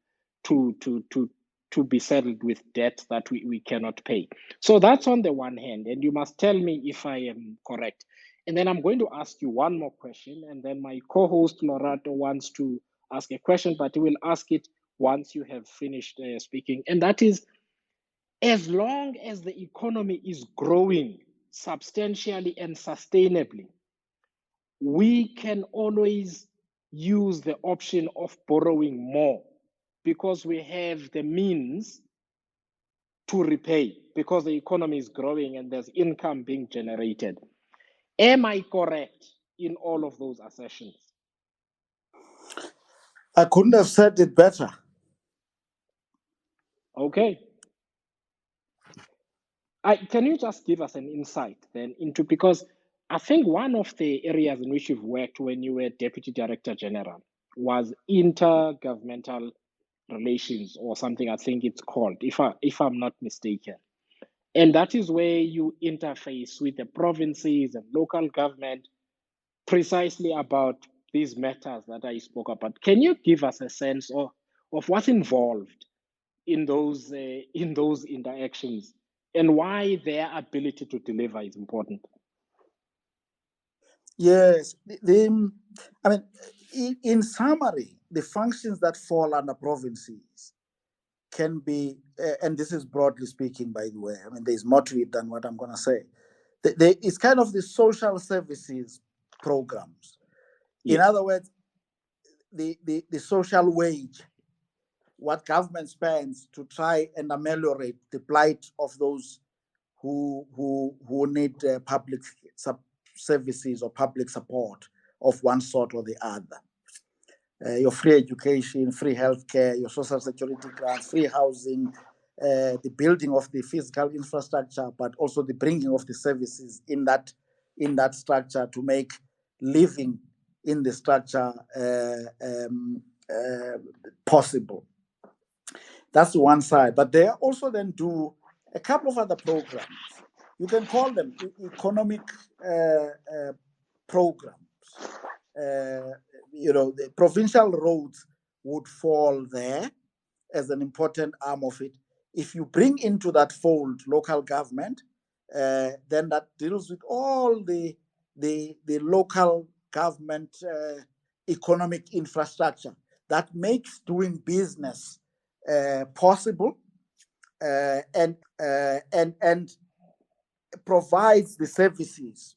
be saddled with debt that we cannot pay. So that's on the one hand, and you must tell me if I am correct. And then I'm going to ask you one more question, and then my co-host Lorato wants to ask a question, but he will ask it once you have finished speaking. And that is, as long as the economy is growing substantially and sustainably, we can always use the option of borrowing more because we have the means to repay, because the economy is growing and there's income being generated. Am I correct in all of those assertions? I couldn't have said it better. Okay. Can you just give us an insight then into, because I think one of the areas in which you've worked when you were Deputy Director General was intergovernmental relations or something I think it's called, if I'm not mistaken. And that is where you interface with the provinces and local government precisely about these matters that I spoke about. Can you give us a sense of what's involved in those interactions and why their ability to deliver is important? Yes, I mean, in summary, the functions that fall under provinces can be, and this is broadly speaking, by the way, I mean, there's more to it than what I'm going to say. It's kind of the social services programs. In other words, the social wage, what government spends to try and ameliorate the plight of those who need public services or public support of one sort or the other. Your free education, free healthcare, your social security grants, free housing, the building of the physical infrastructure, but also the bringing of the services in that structure to make living in the structure possible. That's one side. But they also then do a couple of other programs. You can call them economic programs. The provincial roads would fall there as an important arm of it. If you bring into that fold local government, then that deals with all the local government economic infrastructure that makes doing business possible and provides the services,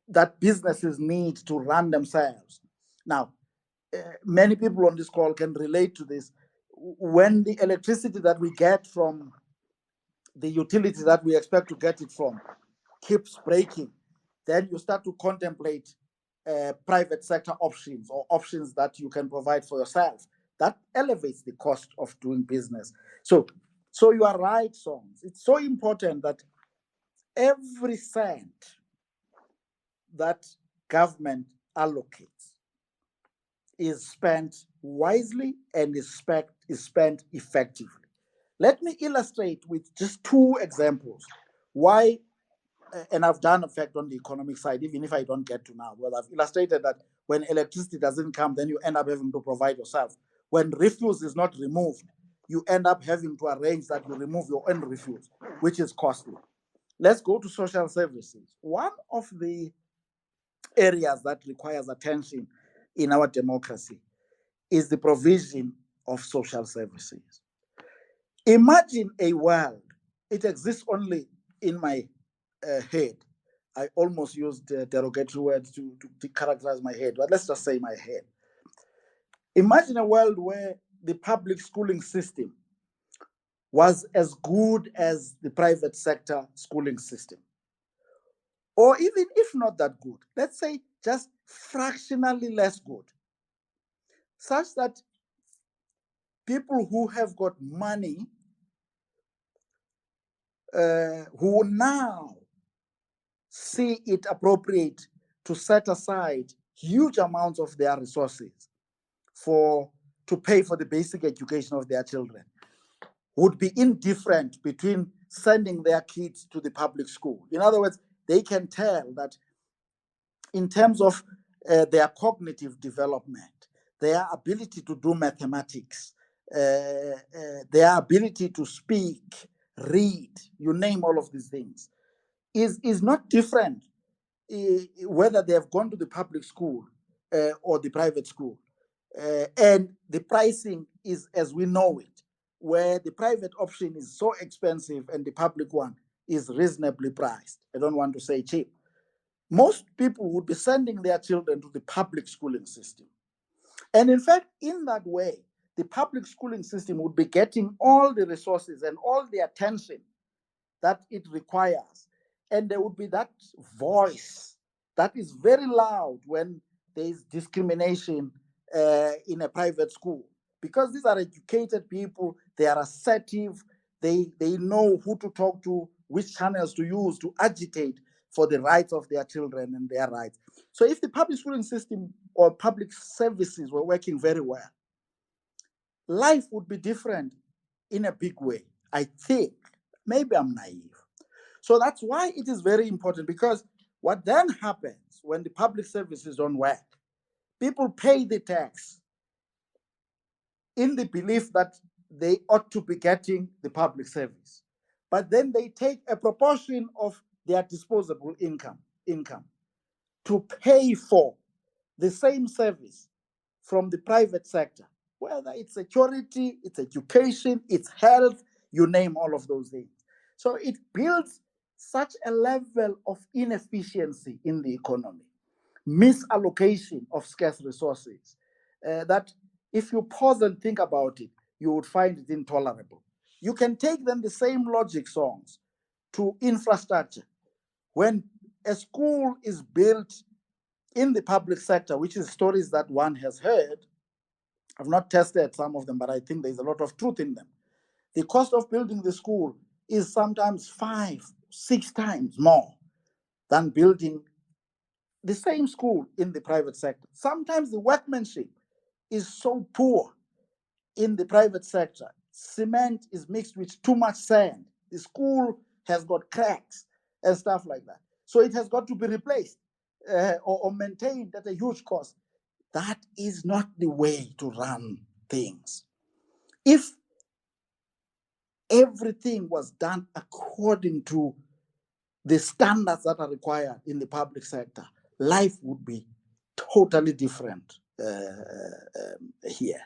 that businesses need to run themselves. Now, many people on this call can relate to this. When the electricity that we get from the utility that we expect to get it from keeps breaking, then you start to contemplate private sector options or options that you can provide for yourself. That elevates the cost of doing business. So you are right, Songs. It's so important that every cent that government allocates is spent wisely and is spent effectively. Let me illustrate with just two examples why, and I've done effect on the economic side, even if I don't get to now. Well, I've illustrated that when electricity doesn't come, then you end up having to provide yourself. When refuse is not removed, you end up having to arrange that you remove your own refuse, which is costly. Let's go to social services. One of the areas that requires attention in our democracy is the provision of social services. Imagine a world, it exists only in my head. I almost used derogatory words to characterize my head, but let's just say my head. Imagine a world where the public schooling system was as good as the private sector schooling system. Or even if not that good, let's say just fractionally less good, such that people who have got money, who now see it appropriate to set aside huge amounts of their resources to pay for the basic education of their children, would be indifferent between sending their kids to the public school. In other words, they can tell that in terms of their cognitive development, their ability to do mathematics, their ability to speak, read, you name all of these things, is not different whether they have gone to the public school or the private school. And the pricing is as we know it, where the private option is so expensive and the public one is reasonably priced. I don't want to say cheap. Most people would be sending their children to the public schooling system. And in fact, in that way, the public schooling system would be getting all the resources and all the attention that it requires. And there would be that voice that is very loud when there is discrimination in a private school. Because these are educated people, they are assertive, they know who to talk to which channels to use to agitate for the rights of their children and their rights. So if the public schooling system or public services were working very well, life would be different in a big way, I think. Maybe I'm naive. So that's why it is very important, because what then happens when the public services don't work, people pay the tax in the belief that they ought to be getting the public service. But then they take a proportion of their disposable income to pay for the same service from the private sector, whether it's security, it's education, it's health, you name all of those things. So it builds such a level of inefficiency in the economy, misallocation of scarce resources, that if you pause and think about it, you would find it intolerable. You can take then the same logic songs to infrastructure. When a school is built in the public sector, which is stories that one has heard, I've not tested some of them, but I think there's a lot of truth in them. The cost of building the school is sometimes 5, 6 times more than building the same school in the private sector. Sometimes the workmanship is so poor in the private sector. Cement is mixed with too much sand. The school has got cracks and stuff like that. So it has got to be replaced or maintained at a huge cost. That is not the way to run things. If everything was done according to the standards that are required in the public sector, life would be totally different here.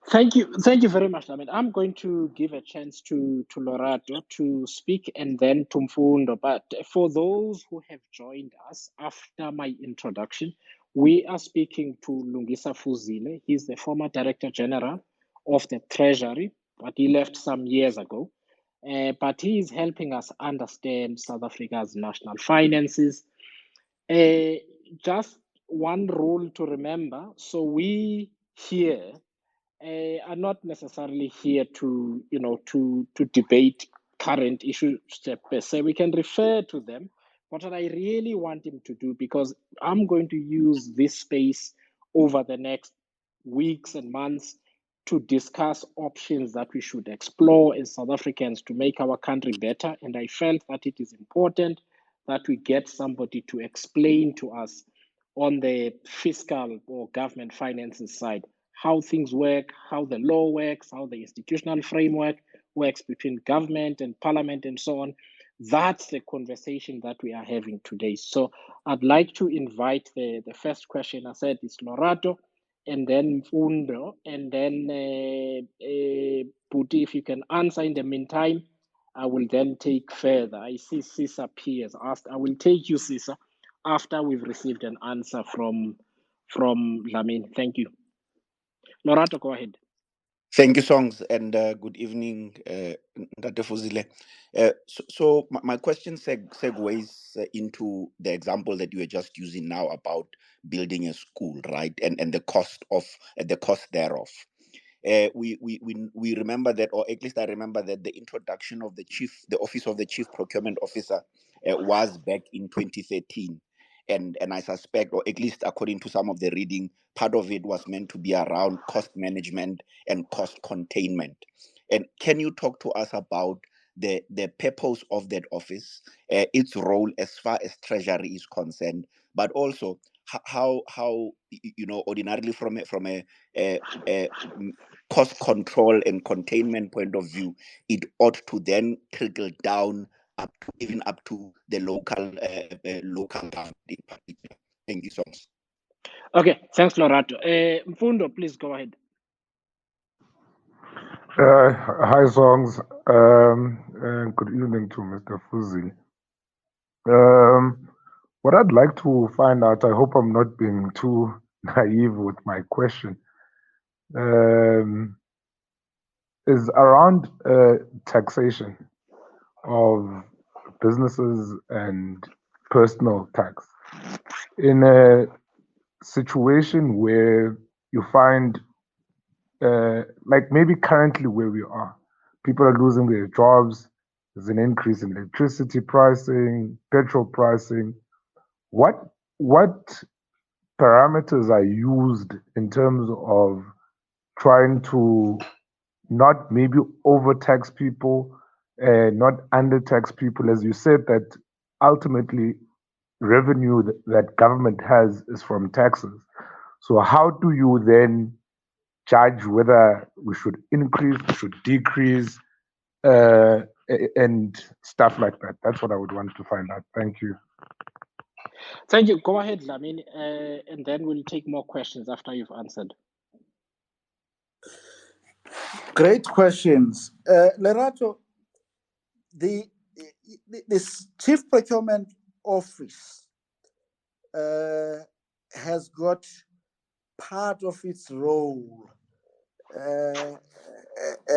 Thank you very much, Lamin. I'm going to give a chance to Lorato to speak and then to Mfundo. But for those who have joined us after my introduction, we are speaking to Lungisa Fuzile. He's the former Director General of the Treasury, but he left some years ago. But he is helping us understand South Africa's national finances. Just one rule to remember. So we here are not necessarily here to to debate current issues per se. We can refer to them, but what I really want him to do, because I'm going to use this space over the next weeks and months to discuss options that we should explore as South Africans to make our country better. And I felt that it is important that we get somebody to explain to us on the fiscal or government finances side how things work, how the law works, how the institutional framework works between government and parliament and so on. That's the conversation that we are having today. So I'd like to invite the first question. I said it's Lorato, and then Mfundo, and then Puti, if you can answer in the meantime, I will then take further. I see Sisa P has asked. I will take you, Sisa, after we've received an answer from Lamin. Thank you. Lorato, go ahead. Thank you, Songs, and good evening, Ntate Fuzile. So my question segues into the example that you were just using now about building a school, right? And the cost thereof. We remember that, or at least I remember that the introduction of the office of the chief procurement officer was back in 2013. And I suspect, or at least according to some of the reading, part of it was meant to be around cost management and cost containment. And can you talk to us about the purpose of that office, its role as far as Treasury is concerned, but also how ordinarily from a cost control and containment point of view, it ought to then trickle down even up to the local government in particular. Thank you so much. Okay, thanks, Lorato. Mfundo, please go ahead. Hi, Songs. And good evening to Mr. Fuzile. What I'd like to find out, I hope I'm not being too naive with my question, is around taxation of businesses and personal tax. In a situation where you find, like maybe currently where we are, people are losing their jobs, There's an increase in electricity pricing, petrol pricing. What parameters are used in terms of trying to not maybe overtax people, not undertax people? As you said, that ultimately revenue that government has is from taxes. So how do you then judge whether we should increase, we should decrease, and stuff like that? That's what I would want to find out. Thank you. Thank you. Go ahead, Dlamini, and then we'll take more questions after you've answered. Great questions. Lerato, this Chief Procurement Office has got part of its role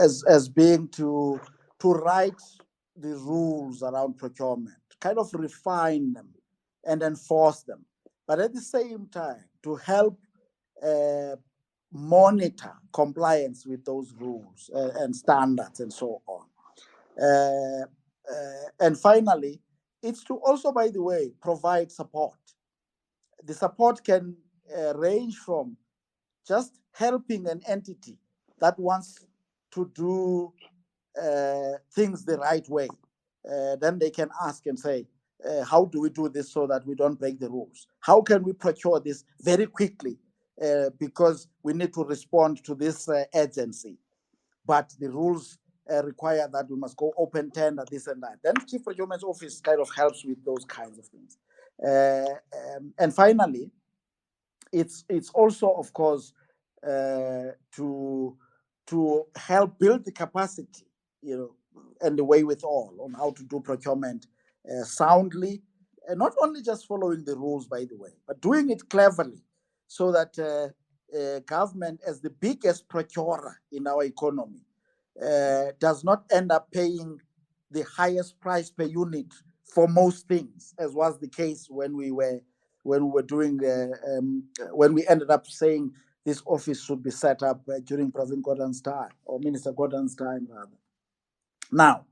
as being to write the rules around procurement, kind of refine them and enforce them, but at the same time to help monitor compliance with those rules and standards and so on. And finally, it's to also, by the way, provide support. The support can range from just helping an entity that wants to do things the right way. Then they can ask and say, how do we do this so that we don't break the rules? How can we procure this very quickly because we need to respond to this agency? But the rules require that we must go open tender, this and that. Then Chief Procurement's Office kind of helps with those kinds of things. And finally, it's also, of course, to help build the capacity, and the wherewithal on how to do procurement soundly, and not only just following the rules, by the way, but doing it cleverly, so that government, as the biggest procurer in our economy, does not end up paying the highest price per unit for most things, as was the case when we ended up saying this office should be set up during President Gordon's time, or Minister Gordon's time, rather. Now,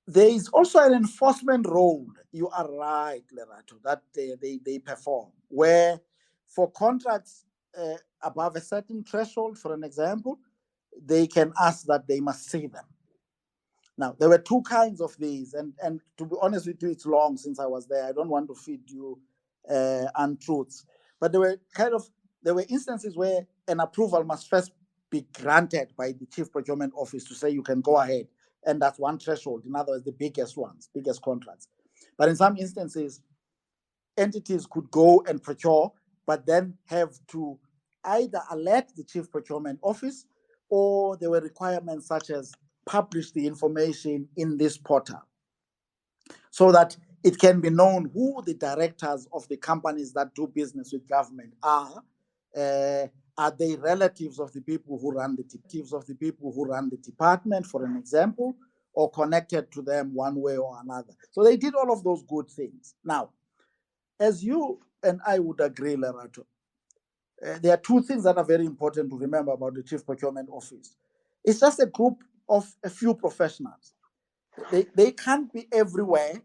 there is also an enforcement role, you are right, Lerato, that they perform, where for contracts above a certain threshold, for an example, they can ask that they must see them. Now, there were two kinds of these, and to be honest with you, it's long since I was there. I don't want to feed you untruths, but there were instances where an approval must first be granted by the Chief Procurement Office to say you can go ahead, and that's one threshold. In other words, the biggest contracts. But in some instances, entities could go and procure, but then have to either alert the Chief Procurement Office, or there were requirements such as publish the information in this portal so that it can be known who the directors of the companies that do business with government are. Are they relatives of the people who run the department, for an example, or connected to them one way or another? So they did all of those good things. Now, as you and I would agree, Lerato, there are two things that are very important to remember about the Chief Procurement Office. It's just a group of a few professionals. They can't be everywhere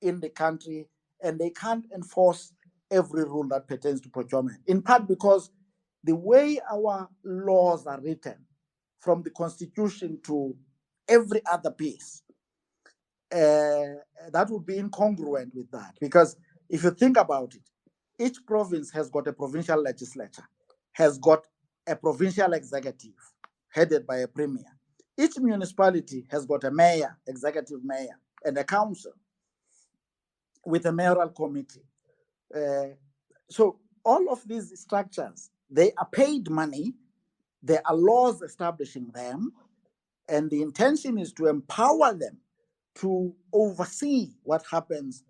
in the country, and they can't enforce every rule that pertains to procurement, in part because the way our laws are written, from the Constitution to every other piece, that would be incongruent with that. Because if you think about it, each province has got a provincial legislature, has got a provincial executive headed by a premier. Each municipality has got a mayor, executive mayor, and a council with a mayoral committee. So all of these structures, they are paid money, there are laws establishing them, and the intention is to empower them to oversee what happens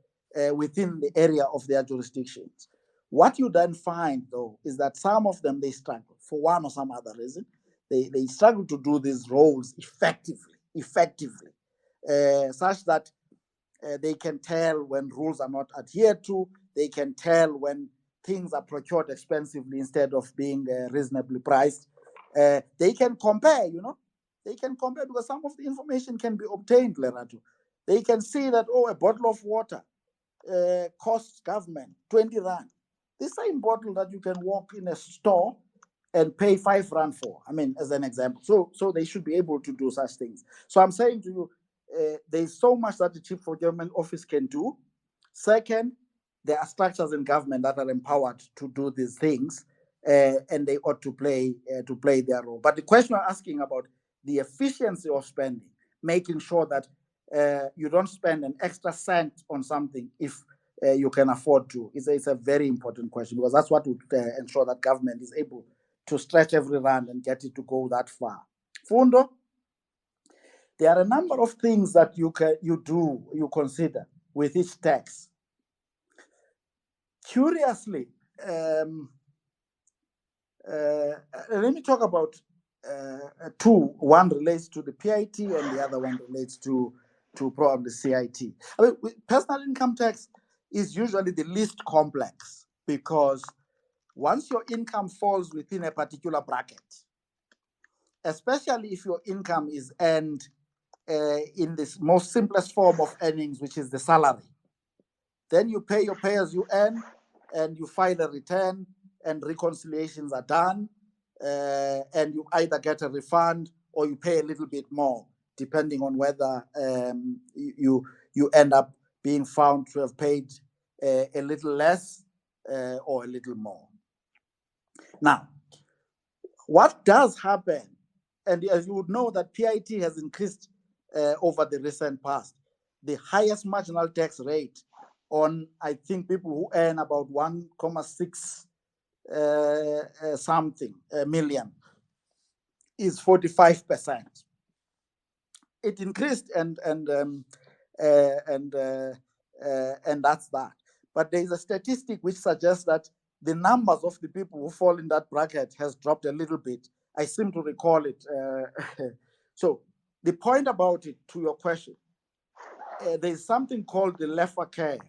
within the area of their jurisdictions. What you then find, though, is that some of them, they struggle for one or some other reason. They struggle to do these roles effectively, such that they can tell when rules are not adhered to. They can tell when things are procured expensively instead of being reasonably priced. They can compare, They can compare because some of the information can be obtained, Lerato. They can see that, oh, a bottle of water costs government 20 rand. The same bottle that you can walk in a store and pay 5 rand for. I mean, as an example. So they should be able to do such things. So I'm saying to you, there's so much that the Chief Procurement Office can do. Second, there are structures in government that are empowered to do these things, and they ought to play their role. But the question you're asking about the efficiency of spending, making sure that you don't spend an extra cent on something if you can afford to, it's a very important question, because that's what would ensure that government is able to stretch every rand and get it to go that far. Fundo, there are a number of things that you consider with each tax. Curiously, let me talk about two. One relates to the PIT and the other one relates to probably CIT. I mean, personal income tax is usually the least complex, because once your income falls within a particular bracket, especially if your income is earned in this most simplest form of earnings, which is the salary, then you pay your pay as you earn, and you file a return, and reconciliations are done, and you either get a refund or you pay a little bit more, depending on whether you end up being found to have paid a little less or a little more. Now, what does happen, and as you would know that PIT has increased over the recent past, the highest marginal tax rate on, I think, people who earn about 1.6 something million is 45%. It increased, and that's that. But there is a statistic which suggests that the numbers of the people who fall in that bracket has dropped a little bit. I seem to recall it. So the point about it, to your question, there's something called the Leffer curve.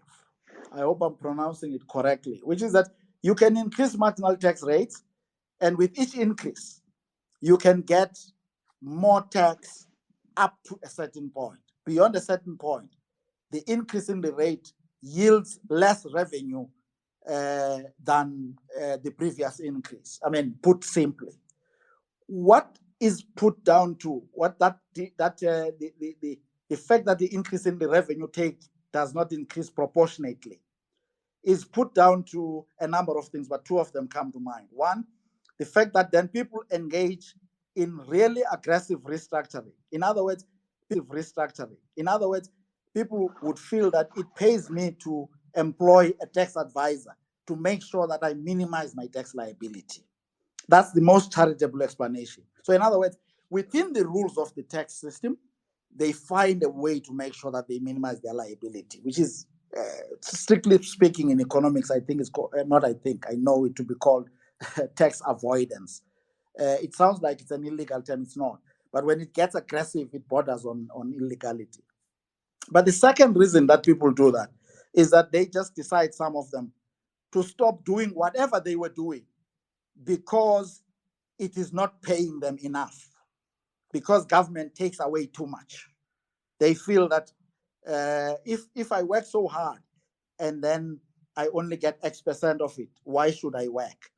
I hope I'm pronouncing it correctly, which is that you can increase marginal tax rates, and with each increase, you can get more tax up to a certain point. Beyond a certain point, the increase in the rate yields less revenue than the previous increase. I mean, put simply, what is put down to what the fact that the increase in the revenue take does not increase proportionately is put down to a number of things, but two of them come to mind. One, the fact that then people engage in really aggressive restructuring. In other words, people would feel that it pays me to employ a tax advisor to make sure that I minimize my tax liability. That's the most charitable explanation. So in other words, within the rules of the tax system, they find a way to make sure that they minimize their liability, which is, strictly speaking, in economics, I think it's called, I know it to be called tax avoidance. It sounds like it's an illegal term, it's not. But when it gets aggressive, it borders on illegality. But the second reason that people do that is that they just decide, some of them, to stop doing whatever they were doing because it is not paying them enough, because government takes away too much. They feel that if I work so hard and then I only get X% of it, why should I work?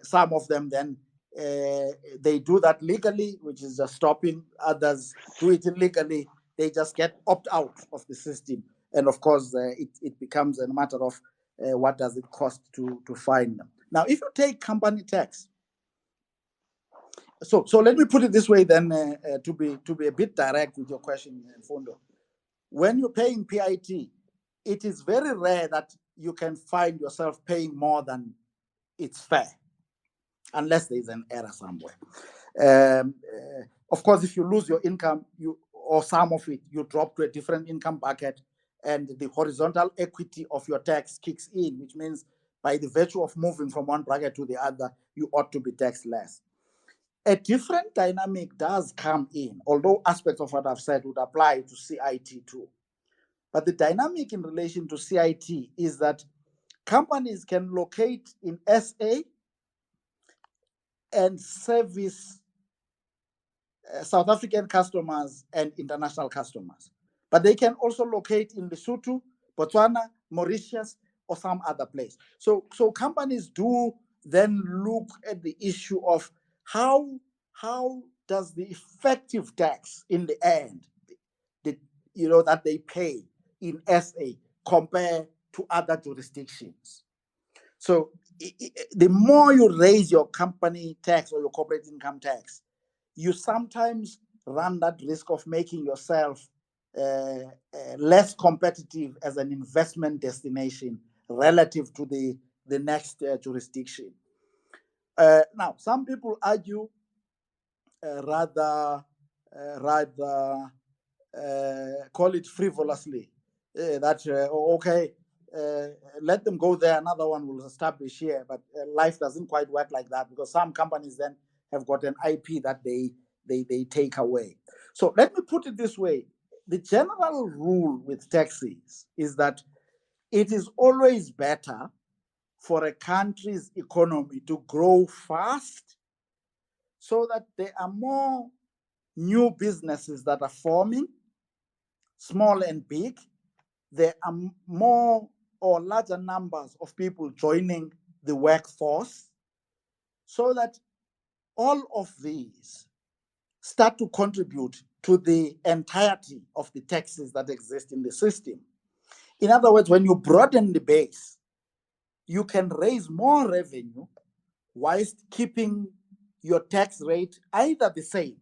Some of them then, they do that legally, which is just stopping. Others do it illegally. They just get opt out of the system. And of course, it becomes a matter of what does it cost to fine them. Now, if you take company tax, so let me put it this way then, to be a bit direct with your question, Fundo. When you're paying PIT, it is very rare that you can find yourself paying more than it's fair, unless there's an error somewhere. Of course, if you lose your income, or some of it, you drop to a different income bucket, and the horizontal equity of your tax kicks in, which means by the virtue of moving from one bracket to the other, you ought to be taxed less. A different dynamic does come in, although aspects of what I've said would apply to CIT too. But the dynamic in relation to CIT is that companies can locate in SA and service South African customers and international customers. But they can also locate in Lesotho, Botswana, Mauritius, or some other place. So companies do then look at the issue of how does the effective tax in the end, that they pay in SA compare to other jurisdictions. So the more you raise your company tax or your corporate income tax, you sometimes run that risk of making yourself less competitive as an investment destination relative to the next jurisdiction. Now, some people argue rather call it frivolously that okay, let them go there, another one will establish here, but life doesn't quite work like that, because some companies then have got an IP that they take away. So let me put it this way. The general rule with taxes is that it is always better for a country's economy to grow fast so that there are more new businesses that are forming, small and big. There are more or larger numbers of people joining the workforce, so that all of these start to contribute to the entirety of the taxes that exist in the system. In other words, when you broaden the base, you can raise more revenue whilst keeping your tax rate either the same,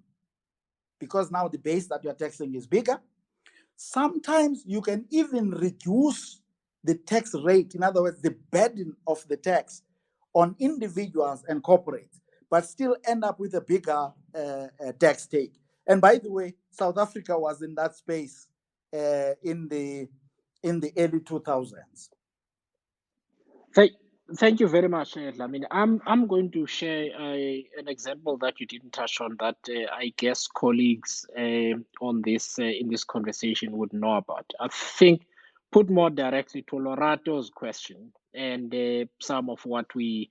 because now the base that you're taxing is bigger. Sometimes you can even reduce the tax rate, in other words, the burden of the tax on individuals and corporates, but still end up with a bigger tax take. And by the way, South Africa was in that space in the early 2000s. Thank you very much, Dlamini. I'm going to share an example that you didn't touch on that I guess colleagues on this in this conversation would know about. I think, put more directly to Lorato's question and some of what we've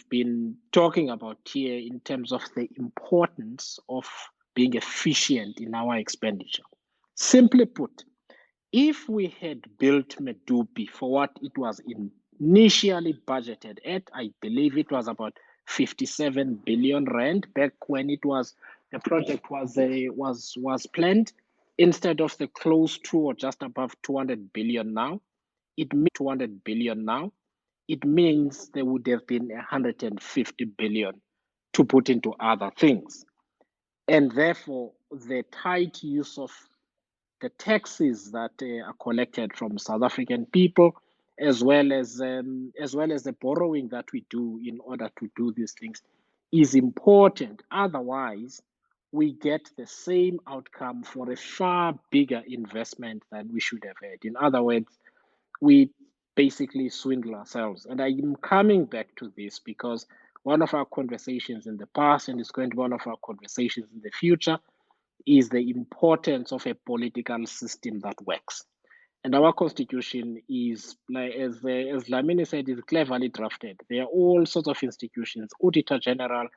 been talking about here in terms of the importance of being efficient in our expenditure. Simply put, if we had built Medupi for what it was initially budgeted at, I believe it was about 57 billion rand back when the project was planned, instead of the close to or just above 200 billion now. It means there would have been 150 billion to put into other things. And therefore, the tight use of the taxes that are collected from South African people, as well as the borrowing that we do in order to do these things, is important. Otherwise, we get the same outcome for a far bigger investment than we should have had. In other words, we basically swindle ourselves. And I am coming back to this because one of our conversations in the past, and it's going to be one of our conversations in the future, is the importance of a political system that works. And our constitution is, like as Dlamini said, is cleverly drafted. There are all sorts of institutions, Auditor General,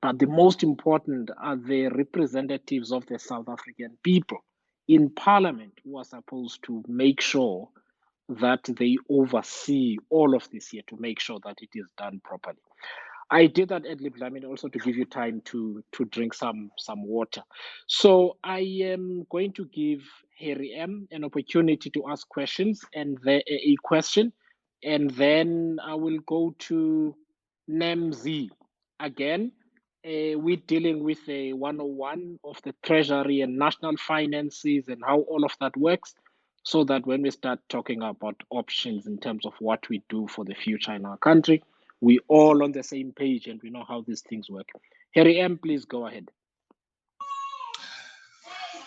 but the most important are the representatives of the South African people in Parliament, who are supposed to make sure that they oversee all of this here to make sure that it is done properly. I did that ad lib, Dlamini, also to give you time to drink some water. So I am going to give Harry M an opportunity to ask questions and a question, and then I will go to Nemzi again. We're dealing with a 101 of the Treasury and national finances and how all of that works, so that when we start talking about options in terms of what we do for the future in our country, we all on the same page and we know how these things work. Harry M, please go ahead.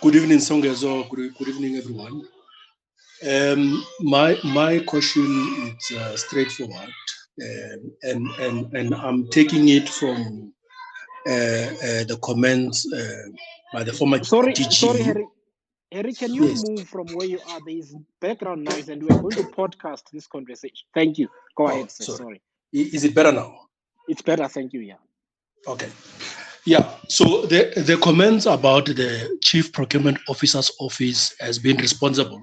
Good evening, Songezo. Good evening, everyone. My question is straightforward, and I'm taking it from the comments by the former DG. Sorry, Harry. Harry, can you move from where you are? There is background noise, and we are going to podcast this conversation. Thank you. Go ahead, sir. Sorry. Is it better now? It's better. Thank you. Yeah. Okay. Yeah, so the comments about the Chief Procurement Officer's office as being responsible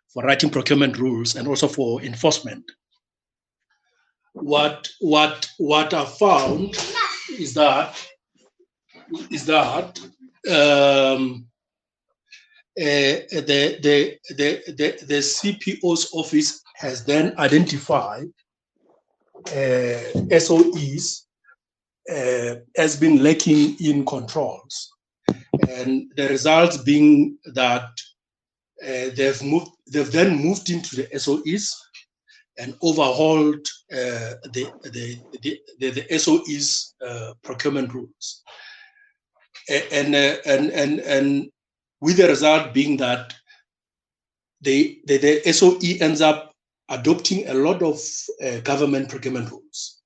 for writing procurement rules and also for enforcement. What I found is that the CPO's office has then identified SOEs as being lacking in controls, and the results being that they've then moved into the SOEs and overhauled the SOEs procurement rules, and with the result being that the SOE ends up adopting a lot of government procurement rules.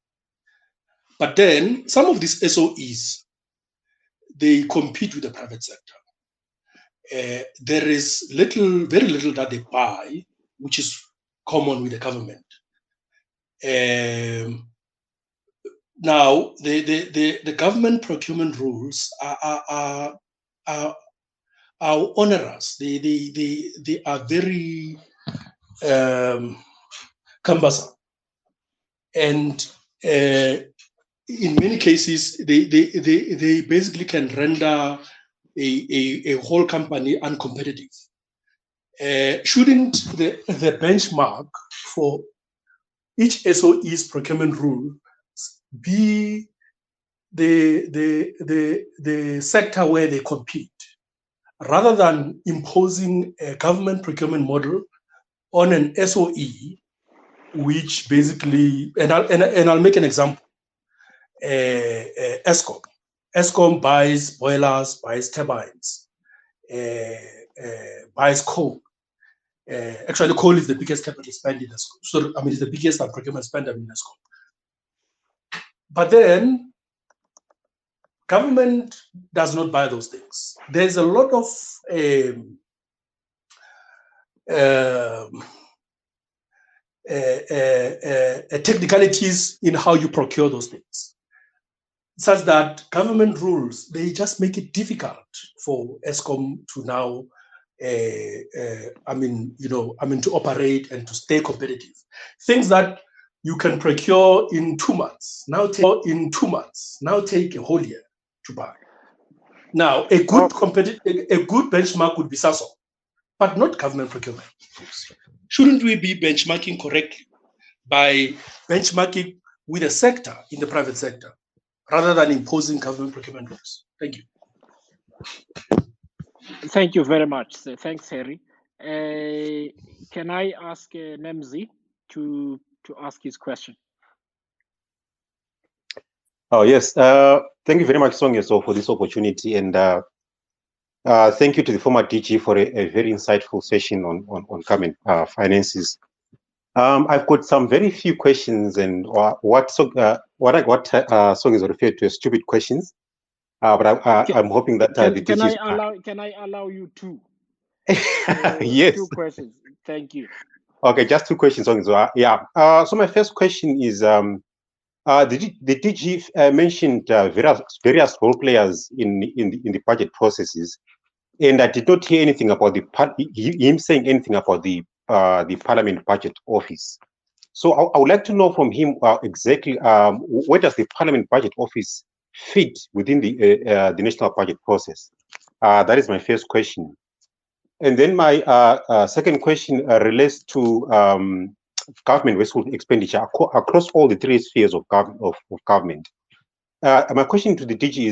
But then some of these SOEs, they compete with the private sector. There is very little that they buy, which is common with the government. Now, the government procurement rules are onerous. They are very cumbersome, and in many cases, they basically can render a whole company uncompetitive. Shouldn't the benchmark for each SOE's procurement rule be the sector where they compete, rather than imposing a government procurement model on an SOE, which basically, and I'll make an example. ESCOM buys boilers, buys turbines, buys coal. Actually, coal is the biggest capital spend in ESCOM. So, I mean, it's the biggest procurement spender in ESCOM. But then, government does not buy those things. There's a lot of technicalities in how you procure those things, such that government rules, they just make it difficult for ESCOM to now, to operate and to stay competitive. Things that you can procure in 2 months, now take a whole year to buy. Now, a good benchmark would be SASO, but not government procurement. Shouldn't we be benchmarking correctly by benchmarking with a sector in the private sector, rather than imposing government procurement rules? Thank you. Thank you very much. Thanks, Harry. Can I ask Nemzi to ask his question? Oh, yes. Thank you very much, Songezo, for this opportunity. And thank you to the former DG for a very insightful session on government finances. I've got some very few questions, and what Songezo referred to as stupid questions. But I'm hoping that the DG can I allow you two? Yes. 2 questions. Thank you. Okay, just 2 questions, Songezo. Yeah. So my first question is, the DG mentioned various role players in the budget processes, and I did not hear anything about him saying anything about the Parliament Budget Office. So I would like to know from him exactly where does the Parliament Budget Office fit within the national budget process? That is my first question. And then my second question relates to government wasteful expenditure across all the 3 spheres of government. My question to the DG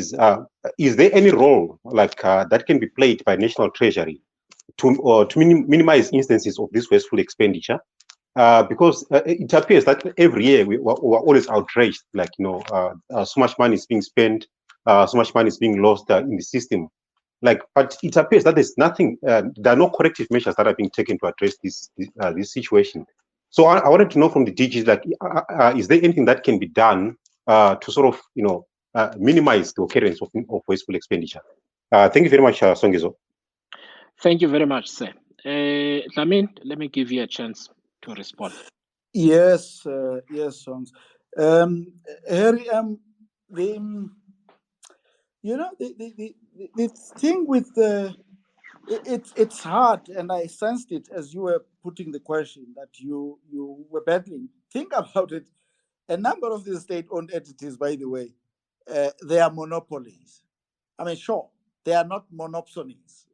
is there any role that can be played by National Treasury to minimize instances of this wasteful expenditure? Because it appears that every year we're always outraged, so much money is being spent, so much money is being lost in the system. But it appears that there's nothing, there are no corrective measures that are being taken to address this situation. So I wanted to know from the DG, is there anything that can be done to sort of, minimize the occurrence of wasteful expenditure? Thank you very much, Songezo. Thank you very much, sir. Lamin, let me give you a chance to respond. Yes, yes, Songs. Harry, You know, the thing with it's hard, and I sensed it as you were putting the question that you were battling. Think about it. A number of the state-owned entities, by the way, they are monopolies. I mean, sure, they are not monopsonies.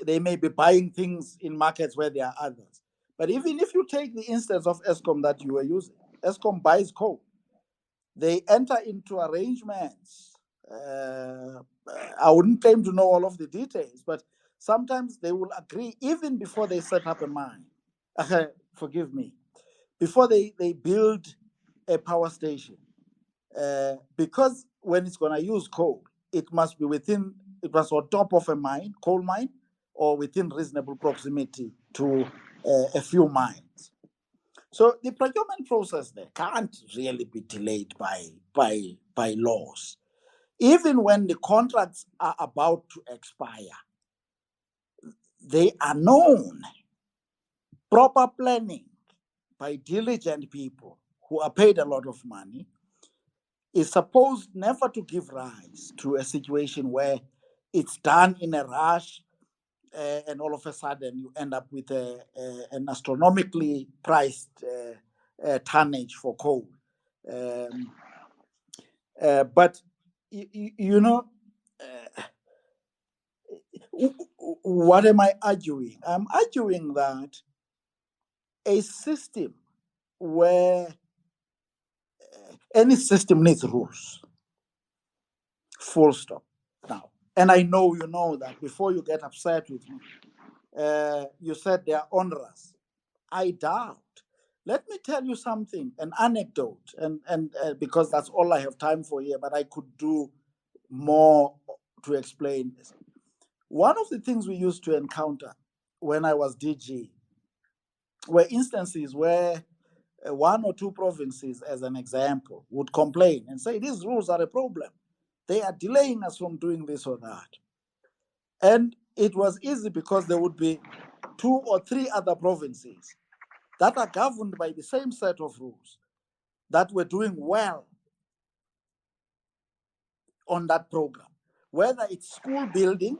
They may be buying things in markets where there are others. But even if you take the instance of Eskom that you were using, Eskom buys coal. They enter into arrangements. I wouldn't claim to know all of the details, but sometimes they will agree even before they set up a mine. Forgive me. Before they build a power station, because when it's going to use coal, it must on top of a mine, coal mine, or within reasonable proximity to a few mines. So the procurement process there can't really be delayed by laws. Even when the contracts are about to expire, they are known. Proper planning by diligent people who are paid a lot of money is supposed never to give rise to a situation where it's done in a rush, and all of a sudden you end up with an astronomically priced tonnage for coal. But you know, what am I arguing? I'm arguing that a system where any system needs rules, full stop. Now, and I know you know that. Before you get upset with me, you said they are onerous. I doubt. Let me tell you something, an anecdote, and because that's all I have time for here, but I could do more to explain this. One of the things we used to encounter when I was DG were instances where one or two provinces, as an example, would complain and say, these rules are a problem. They are delaying us from doing this or that. And it was easy because there would be 2 or 3 other provinces that are governed by the same set of rules that were doing well on that program, whether it's school building,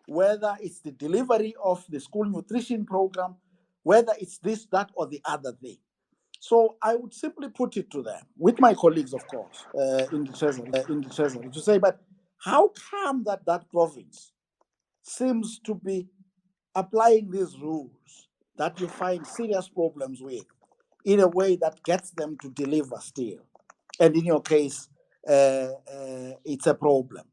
whether it's the delivery of the school nutrition program, whether it's this, that, or the other thing. So I would simply put it to them, with my colleagues, of course, in the treasury, to say, but how come that province seems to be applying these rules that you find serious problems with in a way that gets them to deliver still? And in your case, it's a problem.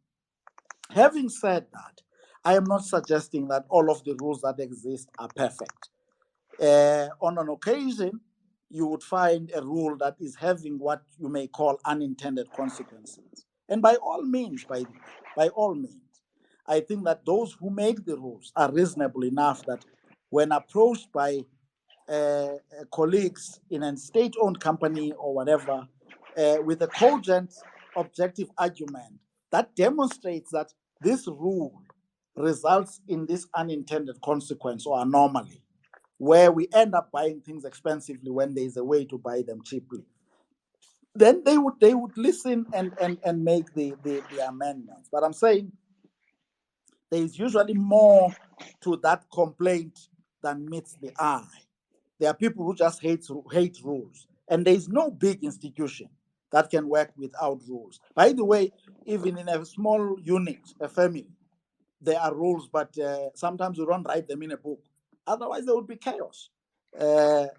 Having said that, I am not suggesting that all of the rules that exist are perfect. On an occasion, you would find a rule that is having what you may call unintended consequences. And by all means, by all means, I think that those who make the rules are reasonable enough that when approached by colleagues in a state-owned company or whatever, with a cogent, objective argument that demonstrates that this rule results in this unintended consequence or anomaly, where we end up buying things expensively when there is a way to buy them cheaply, then they would listen and make the amendments. But I'm saying there is usually more to that complaint than meets the eye. There are people who just hate rules, and there is no big institution that can work without rules. By the way, even in a small unit, a family, there are rules, but sometimes you don't write them in a book. Otherwise, there would be chaos. But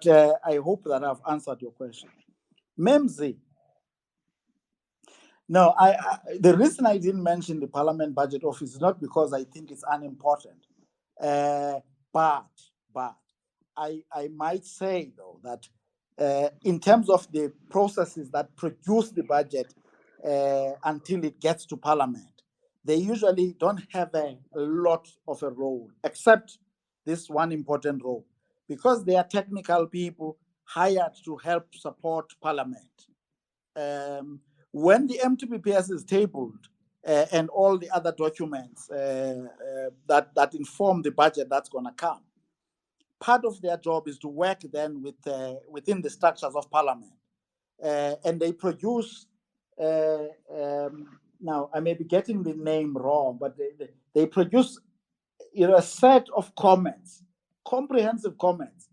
I hope that I've answered your question. Memzi. No, the reason I didn't mention the Parliament Budget Office is not because I think it's unimportant, but I might say, though, that in terms of the processes that produce the budget until it gets to Parliament, they usually don't have a lot of a role, except this one important role, because they are technical people hired to help support Parliament. When the MTBPS is tabled and all the other documents that inform the budget that's going to come, part of their job is to work then within the structures of Parliament, and they produce now I may be getting the name wrong, but they produce a set of comments, comprehensive comments,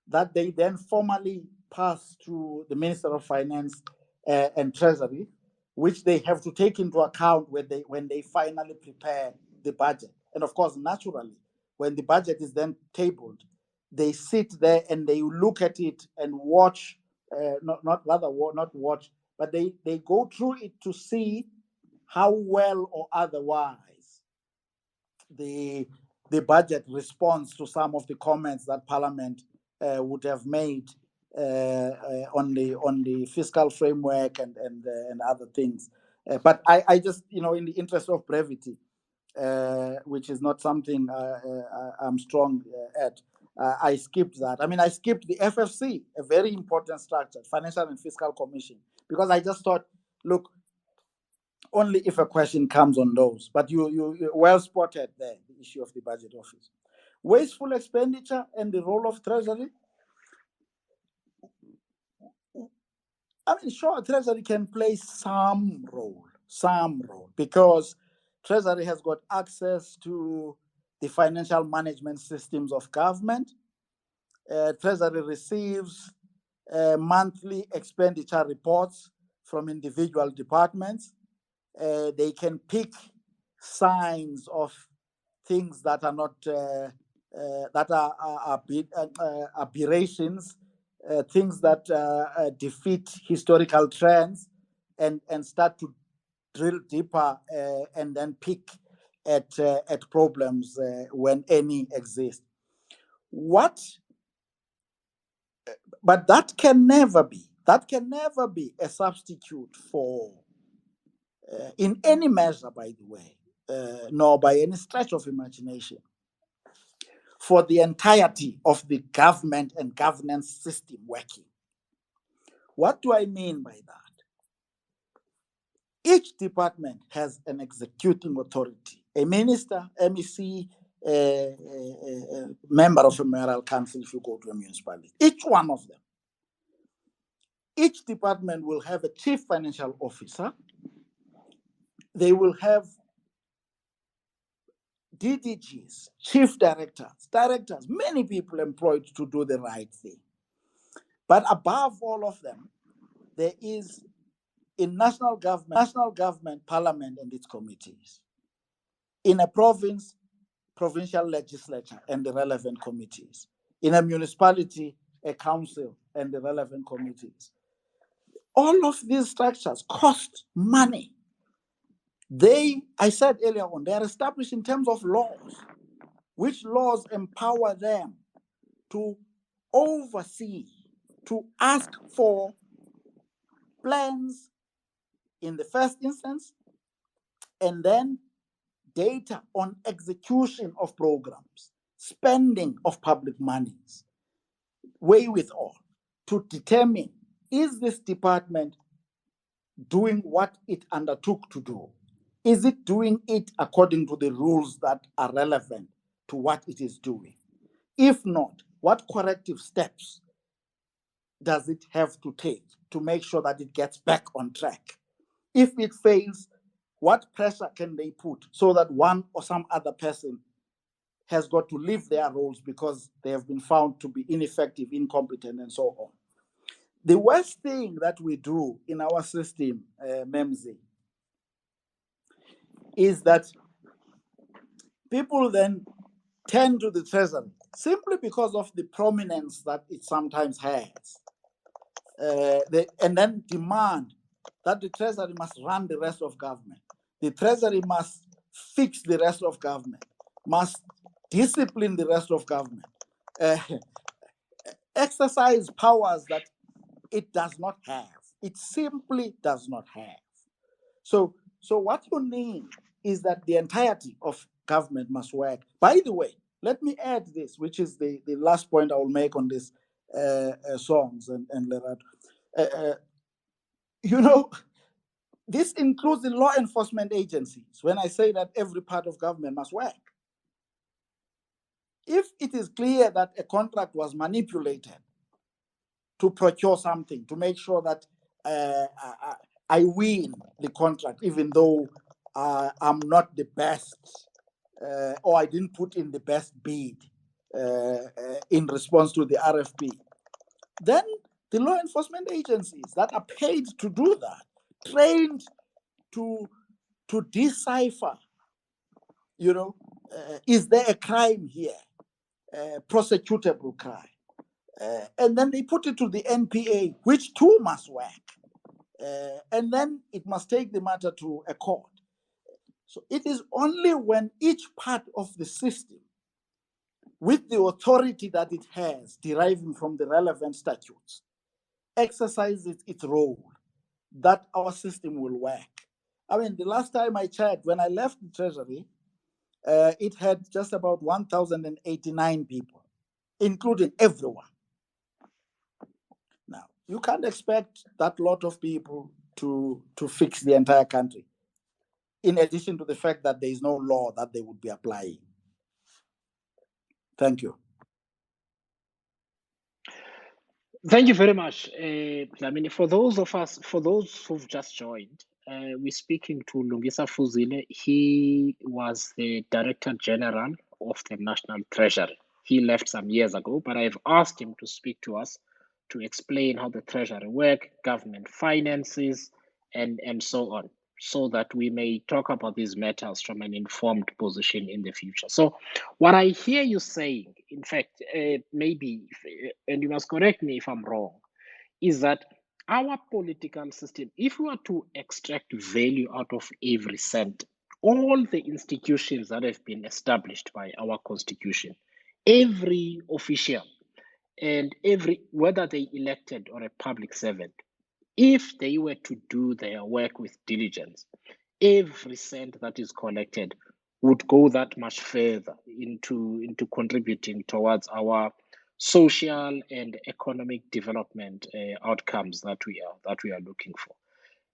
that they then formally pass to the Minister of Finance and Treasury, which they have to take into account when they finally prepare the budget. And of course, naturally, when the budget is then tabled, they sit there and they look at it and watch, not watch, but they go through it to see how well or otherwise the budget responds to some of the comments that Parliament would have made on the fiscal framework and other things. But I just, in the interest of brevity, which is not something I'm strong at, I skipped that. I mean, I skipped the FFC, a very important structure, Financial and Fiscal Commission, because I just thought, look, only if a question comes on those. But you well spotted there, the issue of the budget office. Wasteful expenditure and the role of Treasury. I mean, sure, Treasury can play some role, because Treasury has got access to the financial management systems of government. Treasury receives monthly expenditure reports from individual departments. They can pick signs of things that are not that are aberrations, things that defeat historical trends, and start to drill deeper and then pick at problems when any exist. But that can never be a substitute for, in any measure, by the way, nor by any stretch of imagination, for the entirety of the government and governance system working. What do I mean by that? Each department has an executing authority, a minister, MEC, member of a mayoral council if you go to a municipality. Each one of them. Each department will have a chief financial officer. They will have DDGs, chief directors, many people employed to do the right thing. But above all of them, there is, in national government, parliament and its committees. In a province, provincial legislature and the relevant committees. In a municipality, a council and the relevant committees. All of these structures cost money. I said earlier on, they are established in terms of laws, which laws empower them to oversee, to ask for plans in the first instance, and then data on execution of programs, spending of public monies, wherewithal, to determine, is this department doing what it undertook to do? Is it doing it according to the rules that are relevant to what it is doing? If not, what corrective steps does it have to take to make sure that it gets back on track? If it fails, what pressure can they put so that one or some other person has got to leave their roles because they have been found to be ineffective, incompetent, and so on? The worst thing that we do in our system, Memzi, is that people then turn to the Treasury simply because of the prominence that it sometimes has, and then demand that the Treasury must run the rest of government. The Treasury must fix the rest of government, must discipline the rest of government, exercise powers that it does not have. It simply does not have. So what you need is that the entirety of government must work. By the way, let me add this, which is the last point I will make on this songs and Lerato. This includes the law enforcement agencies when I say that every part of government must work. If it is clear that a contract was manipulated to procure something, to make sure that I win the contract, even though I'm not the best, or I didn't put in the best bid in response to the RFP. Then the law enforcement agencies that are paid to do that, trained to decipher, is there a crime here, prosecutable crime? And then they put it to the NPA, which too must work. And then it must take the matter to a court. So it is only when each part of the system, with the authority that it has deriving from the relevant statutes, exercises its role, that our system will work. I mean, the last time I checked, when I left the Treasury, it had just about 1,089 people, including everyone. Now, you can't expect that lot of people to fix the entire country, in addition to the fact that there is no law that they would be applying. Thank you. Thank you very much. For those who've just joined, we're speaking to Lungisa Fuzile. He was the Director General of the National Treasury. He left some years ago, but I've asked him to speak to us to explain how the Treasury works, government finances, and so on, so that we may talk about these matters from an informed position in the future. So what I hear you saying, in fact, maybe, and you must correct me if I'm wrong, is that our political system, if we were to extract value out of every cent, all the institutions that have been established by our constitution, every official, and whether they elected or a public servant, if they were to do their work with diligence, every cent that is collected would go that much further into contributing towards our social and economic development outcomes that we are looking for.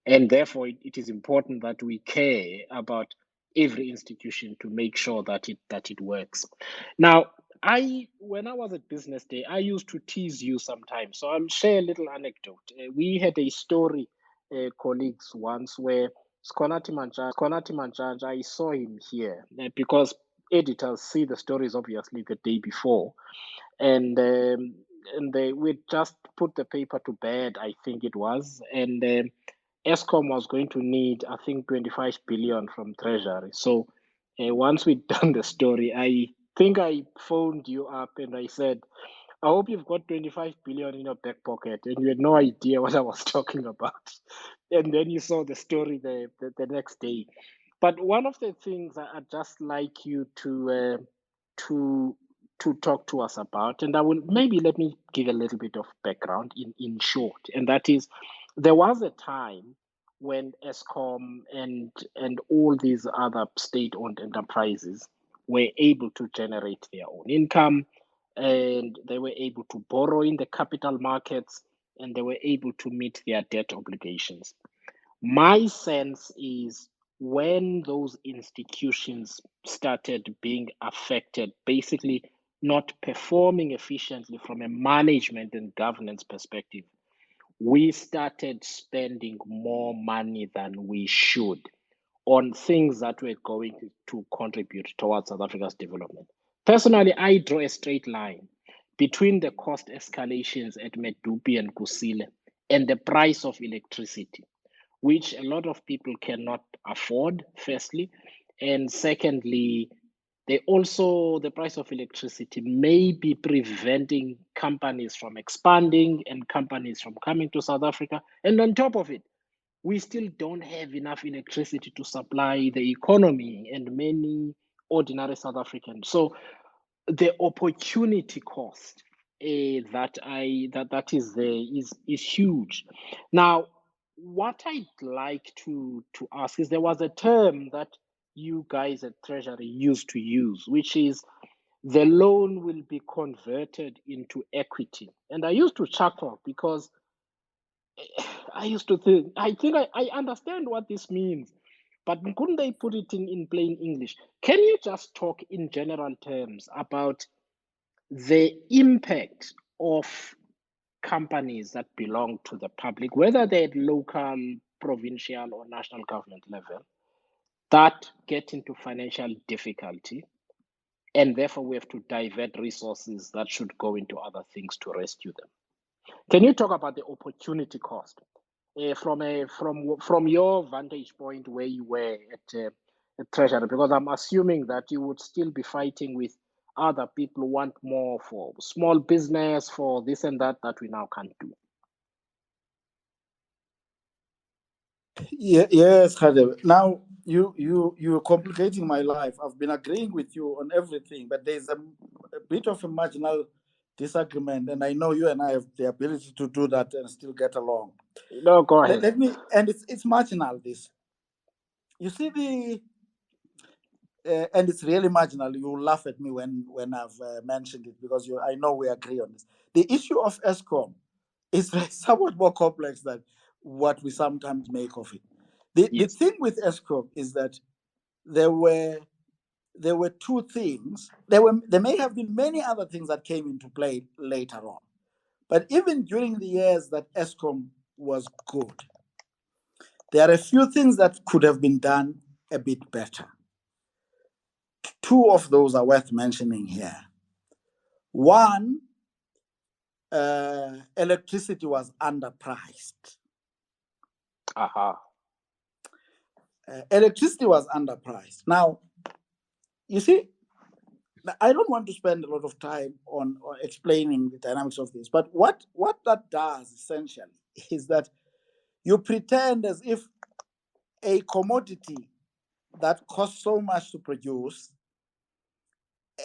And therefore, it is important that we care about every institution to make sure that it works. Now, when I was at Business Day, I used to tease you sometimes. So I'll share a little anecdote. We had a story, colleagues, once where Skonati Manjanja, I saw him here because editors see the stories obviously the day before, and we just put the paper to bed, I think it was, and Eskom was going to need, I think, 25 billion from Treasury. So once we'd done the story, I think I phoned you up and I said, I hope you've got 25 billion in your back pocket, and you had no idea what I was talking about. And then you saw the story the next day. But one of the things I'd just like you to talk to us about, and let me give a little bit of background in short, and that is, there was a time when Eskom and all these other state-owned enterprises were able to generate their own income, and they were able to borrow in the capital markets, and they were able to meet their debt obligations. My sense is when those institutions started being affected, basically not performing efficiently from a management and governance perspective, we started spending more money than we should on things that were going to contribute towards South Africa's development. Personally, I draw a straight line between the cost escalations at Medupi and Kusile and the price of electricity, which a lot of people cannot afford, firstly. And secondly, the price of electricity may be preventing companies from expanding and companies from coming to South Africa. And on top of it, we still don't have enough electricity to supply the economy and many ordinary South Africans. So the opportunity cost that is there is huge. Now, what I'd like to ask is, there was a term that you guys at Treasury used to use, which is the loan will be converted into equity. And I used to chuckle because I used to think, I understand what this means, but couldn't they put it in plain English? Can you just talk in general terms about the impact of companies that belong to the public, whether they're local provincial or national government level that get into financial difficulty, and therefore we have to divert resources that should go into other things to rescue them. Can you talk about the opportunity cost from your vantage point where you were at Treasury? Because I'm assuming that you would still be fighting with other people who want more for small business, for this and that we now can't do. Yes, Khadeb. Now you're complicating my life. I've been agreeing with you on everything, but there's a bit of a marginal disagreement, and I know you and I have the ability to do that and still get along. No, go ahead. Let me, and it's marginal. This, you see and it's really marginal. You laugh at me when I've mentioned it because I know we agree on this. The issue of ESCOM is somewhat more complex than what we sometimes make of it. The thing with ESCOM is that there were two things. There may have been many other things that came into play later on, but even during the years that ESCOM was good, there are a few things that could have been done a bit better. Two of those are worth mentioning here. One, electricity was underpriced. Electricity was underpriced. Now, you see, I don't want to spend a lot of time on explaining the dynamics of this, but what that does essentially is that you pretend as if a commodity that costs so much to produce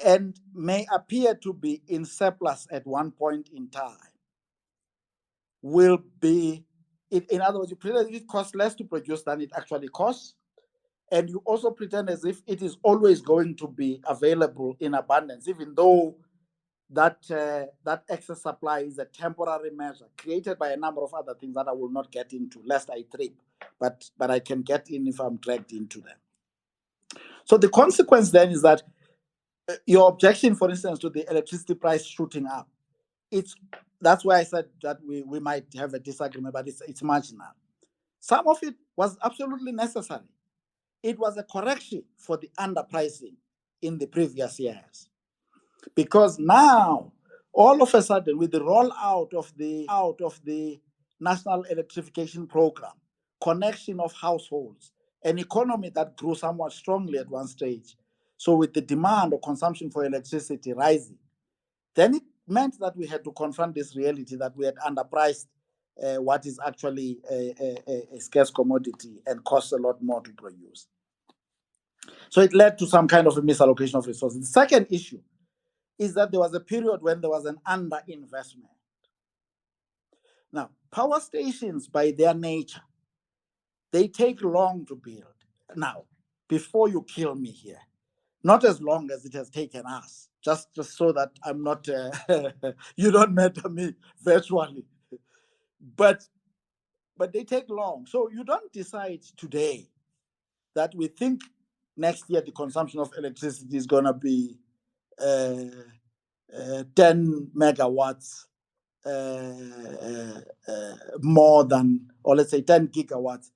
and may appear to be in surplus at one point in time will be, in other words, you pretend it costs less to produce than it actually costs. And you also pretend as if it is always going to be available in abundance, even though that excess supply is a temporary measure created by a number of other things that I will not get into, lest I trip, but I can get in if I'm dragged into them. So the consequence then is that your objection, for instance, to the electricity price shooting up, that's why I said that we might have a disagreement, but it's marginal. Some of it was absolutely necessary. It was a correction for the underpricing in the previous years. Because now, all of a sudden, with the rollout of the National Electrification Program, connection of households, an economy that grew somewhat strongly at one stage, so with the demand or consumption for electricity rising, then it meant that we had to confront this reality that we had underpriced what is actually a scarce commodity and costs a lot more to produce. So it led to some kind of a misallocation of resources. The second issue is that there was a period when there was an underinvestment. Now, power stations, by their nature, they take long to build. Now, before you kill me here, not as long as it has taken us, just so that I'm not, you don't matter me virtually, but they take long. So you don't decide today that we think next year the consumption of electricity is going to be 10 megawatts more than, or let's say 10 gigawatts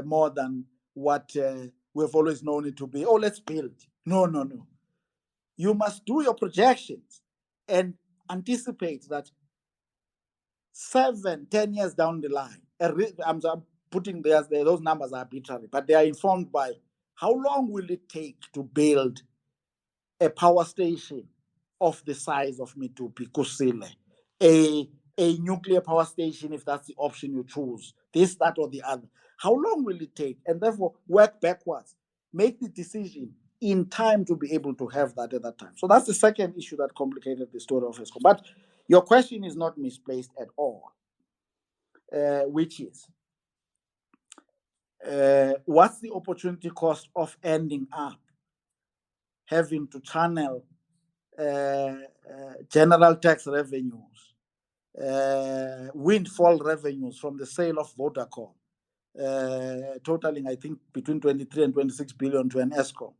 more than what we've always known it to be. Oh, let's build. No. You must do your projections and anticipate that 7-10 years down the line, I'm putting those numbers are arbitrary, but they are informed by how long will it take to build a power station of the size of Medupi, Kusile, a nuclear power station, if that's the option you choose, this, that, or the other. How long will it take? And therefore, work backwards. Make the decision in time to be able to have that at that time. So that's the second issue that complicated the story of ESCOM. But your question is not misplaced at all, which is, what's the opportunity cost of ending up having to channel general tax revenues, windfall revenues from the sale of Vodacom, totaling, I think, between 23 and 26 billion to an ESCOM?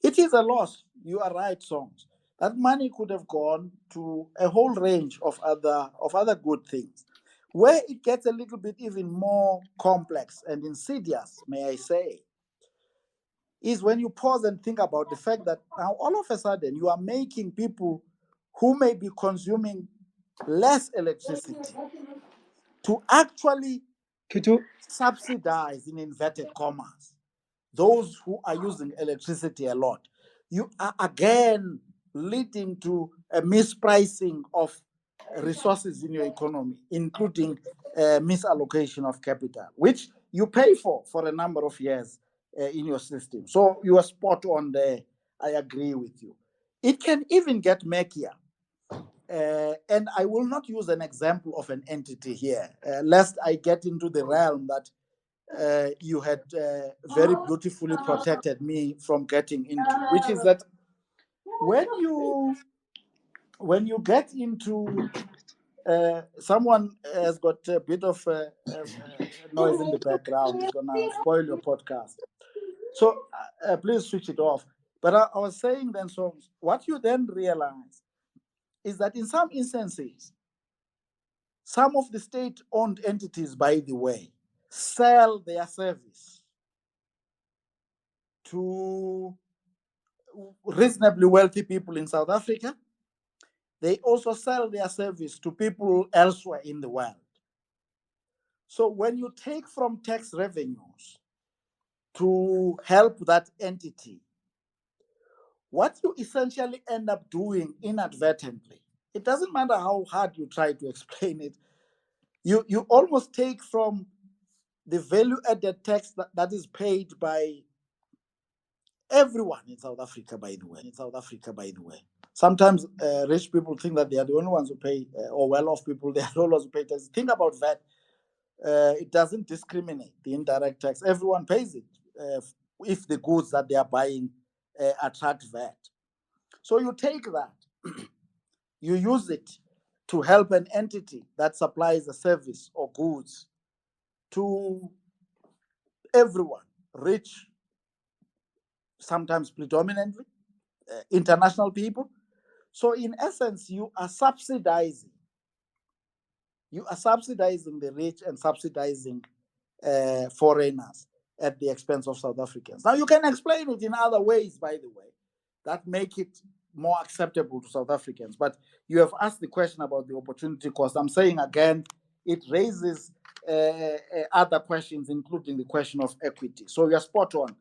It is a loss. You are right, Songs. That money could have gone to a whole range of other good things. Where it gets a little bit even more complex and insidious, may I say, is when you pause and think about the fact that now all of a sudden you are making people who may be consuming less electricity to actually subsidize, in inverted commas, those who are using electricity a lot. You are again leading to a mispricing of resources in your economy, including misallocation of capital, which you pay for a number of years in your system. So you are spot on there. I agree with you. It can even get murkier. And I will not use an example of an entity here, lest I get into the realm that you had very beautifully protected me from getting into, which is that when you get into someone has got a bit of noise in the background. It's gonna spoil your podcast. So please switch it off. But I was saying then, so what you then realize is that in some instances, some of the state-owned entities, by the way, sell their service to reasonably wealthy people in South Africa. They also sell their service to people elsewhere in the world. So when you take from tax revenues to help that entity, what you essentially end up doing inadvertently, it doesn't matter how hard you try to explain it, you almost take from the value-added tax that is paid by everyone in South Africa, by the way. Sometimes rich people think that they are the only ones who pay, or well-off people, they are the only ones who pay tax. Think about that. It doesn't discriminate, the indirect tax. Everyone pays it if the goods that they are buying attract VAT. So you take that, you use it to help an entity that supplies a service or goods to everyone, rich, sometimes predominantly, international people. So in essence, you are subsidizing the rich and subsidizing foreigners at the expense of South Africans. Now, you can explain it in other ways, by the way, that make it more acceptable to South Africans. But you have asked the question about the opportunity cost. I'm saying again, it raises other questions, including the question of equity. So you're spot on.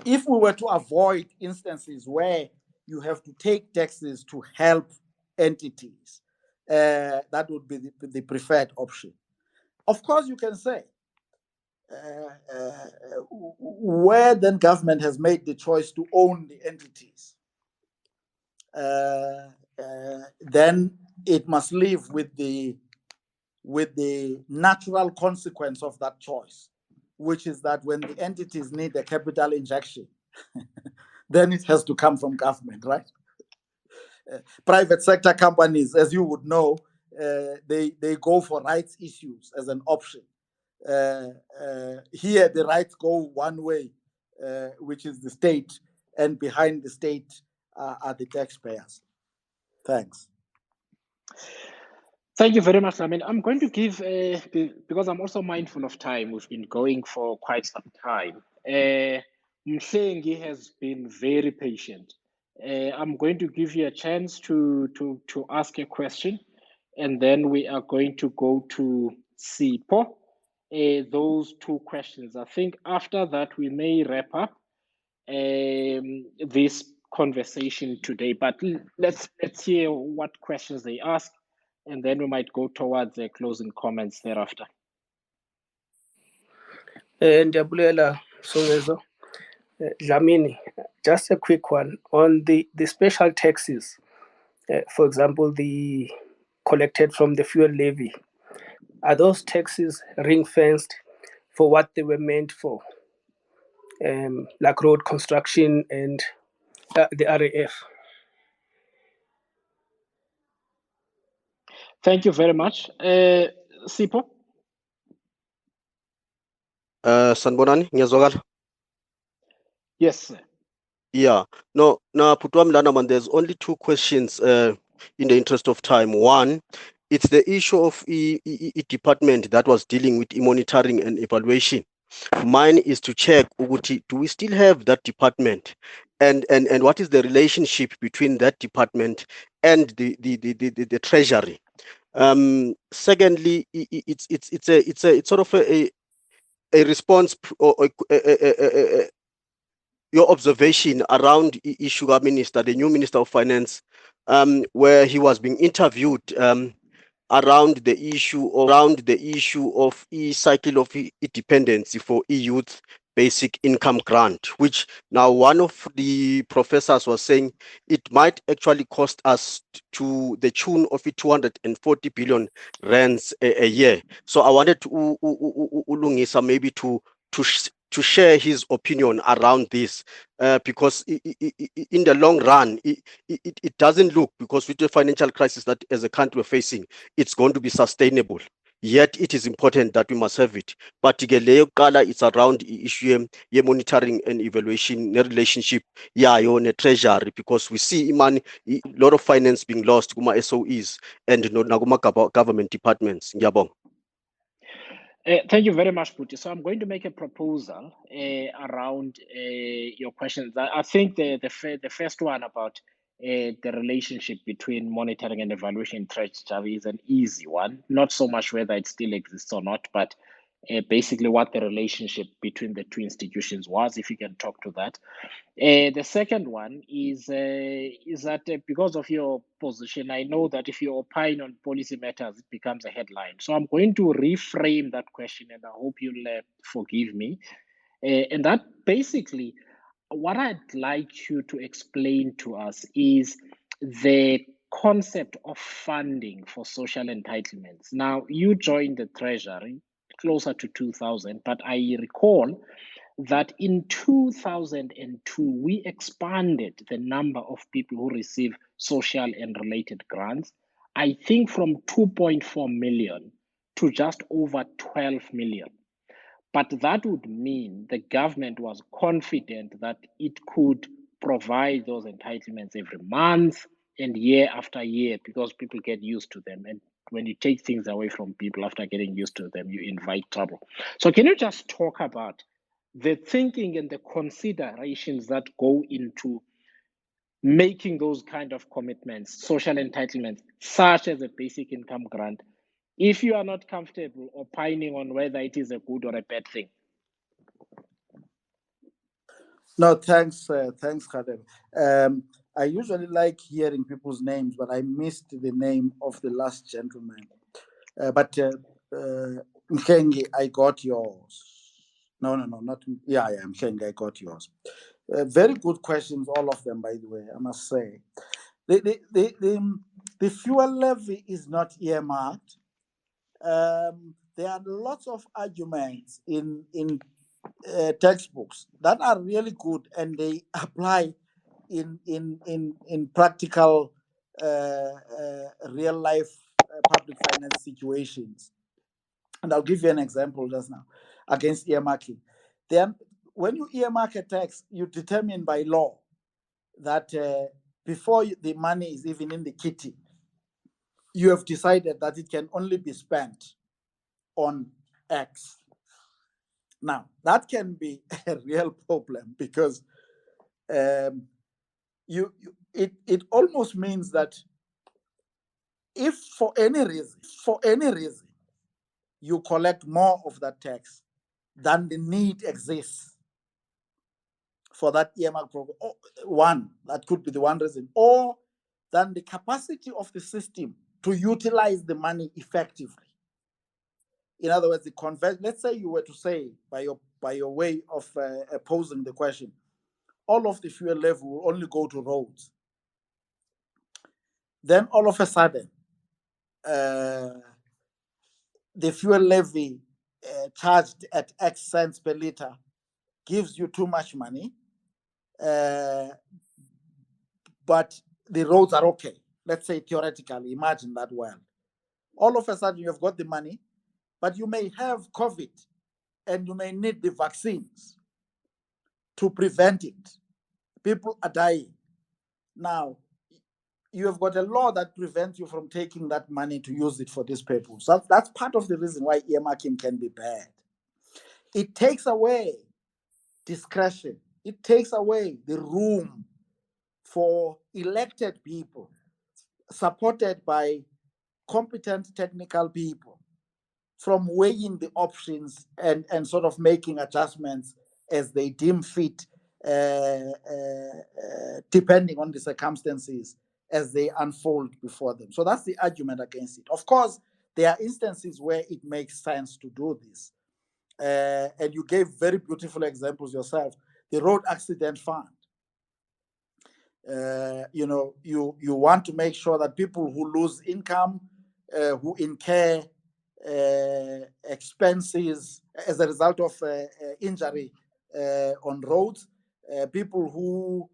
If we were to avoid instances where you have to take taxes to help entities, that would be the preferred option. Of course, you can say, where then government has made the choice to own the entities, then it must live with the natural consequence of that choice, which is that when the entities need a capital injection, then it has to come from government, right? Private sector companies, as you would know, they go for rights issues as an option. Here, the rights go one way, which is the state, and behind the state are the taxpayers. Thanks. Thank you very much. I mean, I'm going to give, because I'm also mindful of time, we've been going for quite some time. Mhlengi has been very patient. I'm going to give you a chance to ask a question, and then we are going to go to Sipho. Those two questions. I think after that, we may wrap up this conversation today, but let's hear what questions they ask, and then we might go towards the closing comments thereafter. Ndiyabulela Songezo. Dlamini, just a quick one on the special taxes. For example, the collected from the fuel levy. Are those taxes ring-fenced for what they were meant for, like road construction and the RAF? Thank you very much. Sipho? Sanibonani, ngiyazwakala? Yes, sir. Yeah. No, bhuti wami lana man, there's only two questions in the interest of time. One, it's the issue of department that was dealing with monitoring and evaluation. Mine is to check, Uguti, do we still have that department? And what is the relationship between that department and the treasury? Secondly, it's sort of a response or your observation around Sugar Minister, the new Minister of Finance, where he was being interviewed around the issue of cycle of dependency for youth basic income grant, which now one of the professors was saying it might actually cost us to the tune of 240 billion rands a year. So I wanted to Lungisa maybe to share his opinion around this, because in the long run, it doesn't look, because with the financial crisis that as a country we're facing, it's going to be sustainable. Yet it is important that we must have it. But it's around the issue monitoring and evaluation, the relationship, on treasury, because we see a lot of finance being lost kuma SOEs and government departments. Thank you very much, Puti. So I'm going to make a proposal around your questions. I think the first one about the relationship between monitoring and evaluation treasury is an easy one. Not so much whether it still exists or not, but basically what the relationship between the two institutions was, if you can talk to that. The second one is that because of your position, I know that if you opine on policy matters, it becomes a headline. So I'm going to reframe that question, and I hope you'll forgive me. And that basically, what I'd like you to explain to us is the concept of funding for social entitlements. Now, you joined the Treasury closer to 2000, but I recall that in 2002, we expanded the number of people who receive social and related grants, I think from 2.4 million to just over 12 million. But that would mean the government was confident that it could provide those entitlements every month and year after year, because people get used to them. And when you take things away from people after getting used to them, you invite trouble. So can you just talk about the thinking and the considerations that go into making those kind of commitments, social entitlements, such as a basic income grant, if you are not comfortable opining on whether it is a good or a bad thing? No, thanks, Khader. I usually like hearing people's names, but I missed the name of the last gentleman. But Mkengi, I got yours. No, not. Yeah, Mkengi, I got yours. Very good questions, all of them, by the way, I must say. The fuel levy is not earmarked. There are lots of arguments in textbooks that are really good, and they apply in practical real life public finance situations. And I'll give you an example just now against earmarking. Then, when you earmark a tax, you determine by law that before the money is even in the kitty, you have decided that it can only be spent on X. Now, that can be a real problem, because it almost means that if for any reason you collect more of that tax than the need exists for that earmark program, one, that could be the one reason, or than the capacity of the system to utilize the money effectively. In other words, let's say you were to say, by your way of posing the question, all of the fuel levy will only go to roads. Then all of a sudden, the fuel levy charged at X cents per liter gives you too much money, but the roads are okay. Let's say theoretically, imagine that world. All of a sudden, you've got the money, but you may have COVID and you may need the vaccines to prevent it. People are dying. Now, you have got a law that prevents you from taking that money to use it for this purpose. That's part of the reason why earmarking can be bad. It takes away discretion. It takes away the room for elected people, supported by competent technical people, from weighing the options and sort of making adjustments as they deem fit, depending on the circumstances as they unfold before them. So that's the argument against it. Of course, there are instances where it makes sense to do this. And you gave very beautiful examples yourself. The road accident fund. You want to make sure that people who lose income, who incur expenses as a result of injury on roads, people who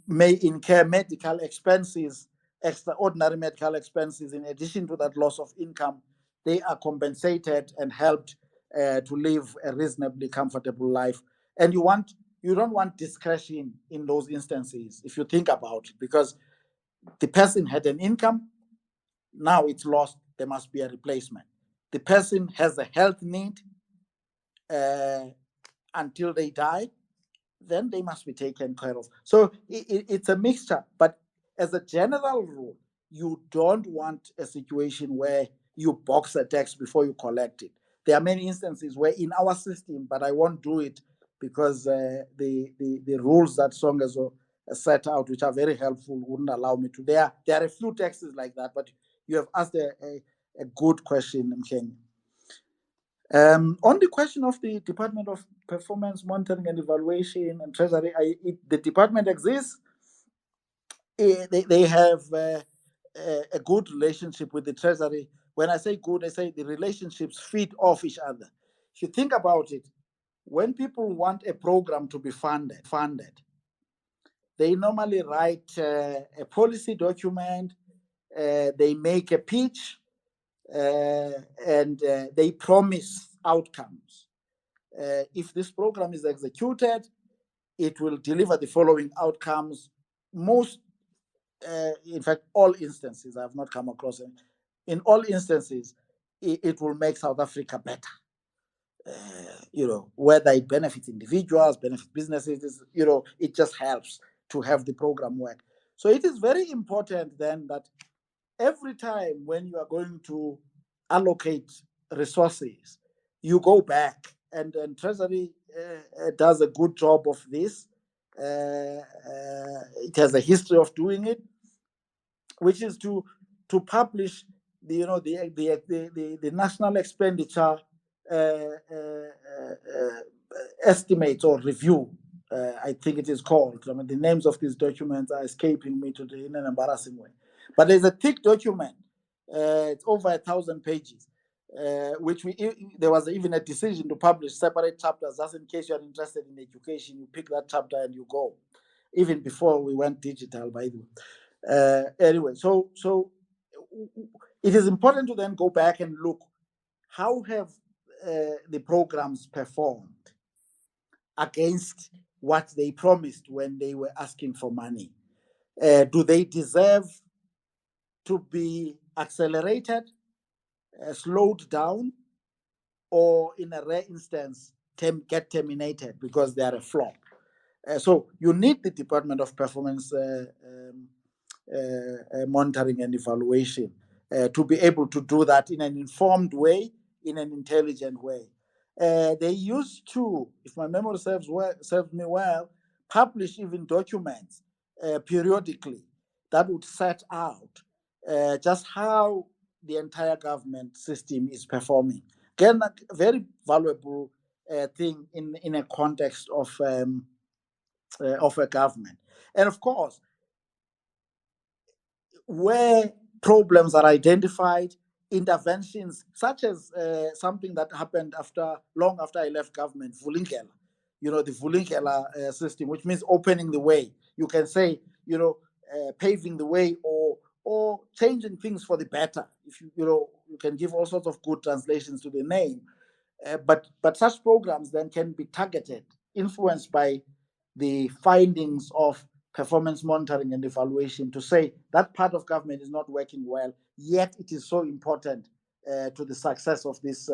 may incur medical expenses, extraordinary medical expenses, in addition to that loss of income, they are compensated and helped to live a reasonably comfortable life. And you don't want discretion in those instances, if you think about it, because the person had an income, now it's lost, there must be a replacement. The person has a health need until they die, then they must be taken care of. So it's a mixture, but as a general rule, you don't want a situation where you box a tax before you collect it. There are many instances where in our system, but I won't do it because the rules that Songezo set out, which are very helpful, wouldn't allow me to. There are a few taxes like that, but you have asked a good question, Mkeng. On the question of the Department of Performance Monitoring and Evaluation and Treasury, the department exists. They have a good relationship with the Treasury. When I say good, I say the relationships feed off each other. If you think about it, when people want a program to be funded, they normally write a policy document, they make a pitch, and they promise outcomes. If this program is executed, it will deliver the following outcomes. In fact, all instances, I have not come across it. In all instances, it will make South Africa better. Whether it benefits individuals, benefits businesses, it just helps to have the program work. So it is very important then that every time when you are going to allocate resources, you go back, and Treasury does a good job of this. It has a history of doing it, which is to publish the national expenditure estimates or review. I think it is called. I mean, the names of these documents are escaping me today in an embarrassing way. But there's a thick document. It's over 1,000 pages, which there was even a decision to publish separate chapters, just in case you are interested in education. You pick that chapter and you go, even before we went digital, by the way. Anyway, so it is important to then go back and look, how have the programs performed against what they promised when they were asking for money? Do they deserve to be accelerated, slowed down, or in a rare instance, get terminated because they are a flop? So you need the Department of Performance Monitoring and Evaluation to be able to do that in an informed way, in an intelligent way. They used to, if my memory serves me well, publish even documents periodically that would set out just how the entire government system is performing. Again, a very valuable thing in a context of a government. And of course, where problems are identified, interventions such as something that happened long after I left government, Vulindlela, the Vulindlela system, which means opening the way. You can say, paving the way or changing things for the better. If you can give all sorts of good translations to the name, but such programs then can be targeted, influenced by the findings of performance monitoring and evaluation to say that part of government is not working well, yet it is so important to the success of this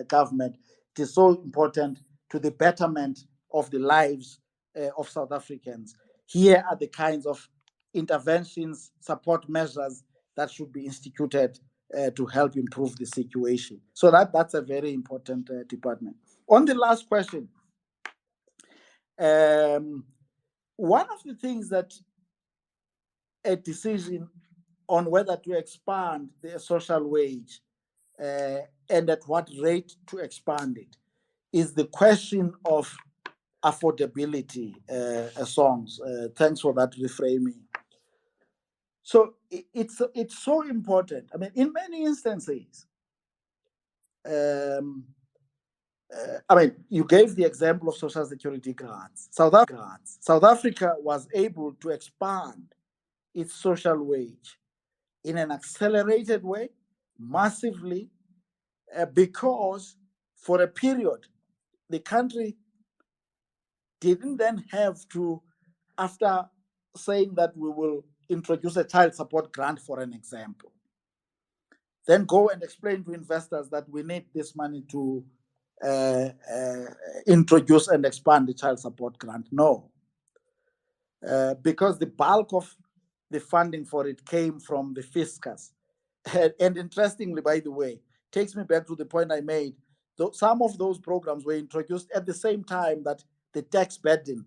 government. It is so important to the betterment of the lives of South Africans. Here are the kinds of interventions, support measures that should be instituted to help improve the situation. So that's a very important department. On the last question, one of the things that a decision on whether to expand the social wage and at what rate to expand it is the question of affordability. Songs. Thanks for that reframing. So it's so important. I mean, in many instances, you gave the example of social security grants. South Africa was able to expand its social wage in an accelerated way, massively, because for a period, the country didn't then have to, after saying that we will introduce a child support grant, for an example, then go and explain to investors that we need this money to introduce and expand the child support grant. No, because the bulk of the funding for it came from the fiscus. And interestingly, by the way, takes me back to the point I made. Some of those programs were introduced at the same time that the tax burden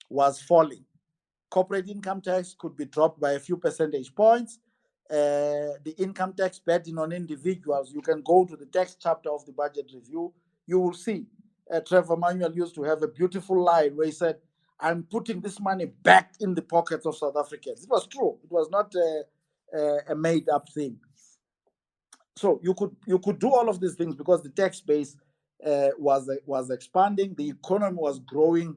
was falling. Corporate income tax could be dropped by a few percentage points. The income tax burden on individuals, you can go to the tax chapter of the budget review, you will see. Trevor Manuel used to have a beautiful line where he said, I'm putting this money back in the pockets of South Africans. It was true. It was not a made up thing. So you could do all of these things because the tax base was expanding, the economy was growing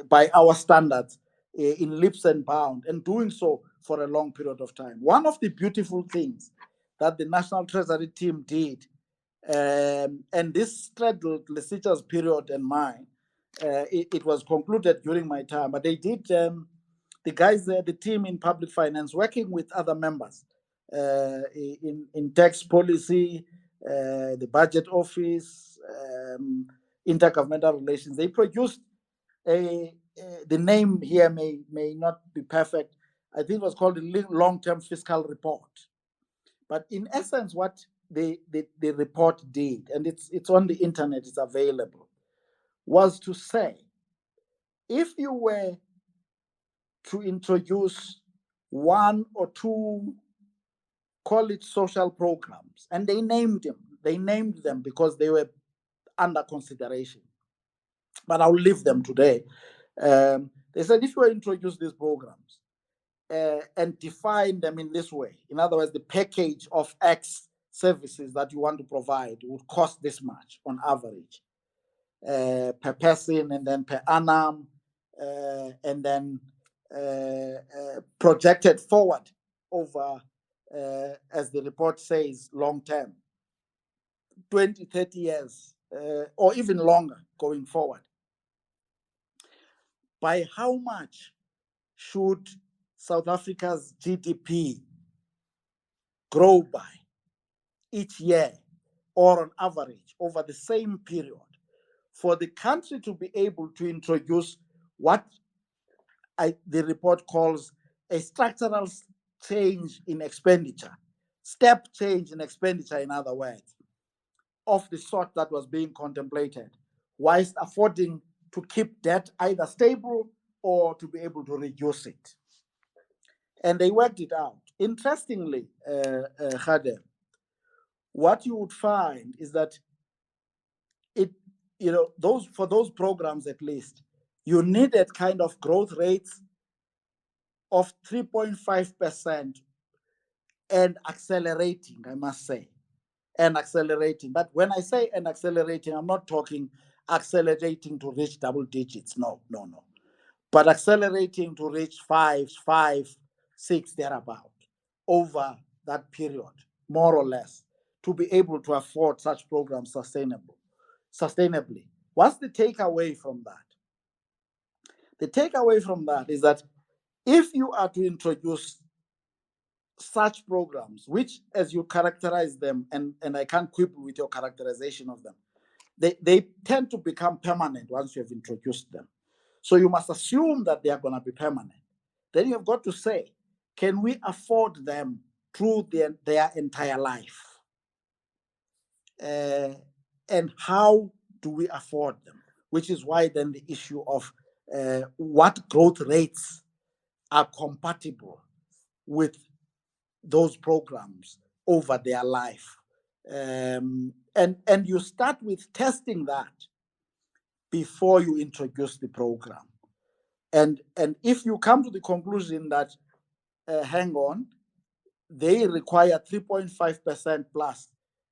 by our standards in leaps and bounds, and doing so for a long period of time. One of the beautiful things that the National Treasury team did, and this straddled Lesita's period and mine, it was concluded during my time, but they did, the guys, the team in public finance, working with other members in tax policy, the budget office, intergovernmental relations, they produced the name here may not be perfect. I think it was called the long-term fiscal report. But in essence, what the report did, and it's on the internet, it's available, was to say, if you were to introduce one or two, call it social programs, and they named them because they were under consideration, but I'll leave them today. They said, if you introduce these programs and define them in this way, in other words, the package of X services that you want to provide would cost this much on average per person, and then per annum, and then projected forward over, as the report says, long term, 20, 30 years, or even longer going forward. By how much should South Africa's GDP grow by each year, or on average over the same period, for the country to be able to introduce what the report calls a structural change in expenditure, step change in expenditure, in other words, of the sort that was being contemplated, whilst affording to keep debt either stable or to be able to reduce it. And they worked it out. Interestingly, Khadem, what you would find is that for those programs at least, you needed kind of growth rates of 3.5% and accelerating, I must say, and accelerating. But when I say and accelerating, I'm not talking accelerating to reach double digits. No. But accelerating to reach 5, 6, thereabout, over that period, more or less, to be able to afford such programs sustainably. What's the takeaway from that? The takeaway from that is that if you are to introduce such programs, which as you characterize them, and I can't quibble with your characterization of them, they tend to become permanent once you have introduced them. So you must assume that they are going to be permanent. Then you've got to say, can we afford them through their entire life? And how do we afford them? Which is why then the issue of what growth rates are compatible with those programs over their life. And you start with testing that before you introduce the program. And if you come to the conclusion that, hang on, they require 3.5% plus.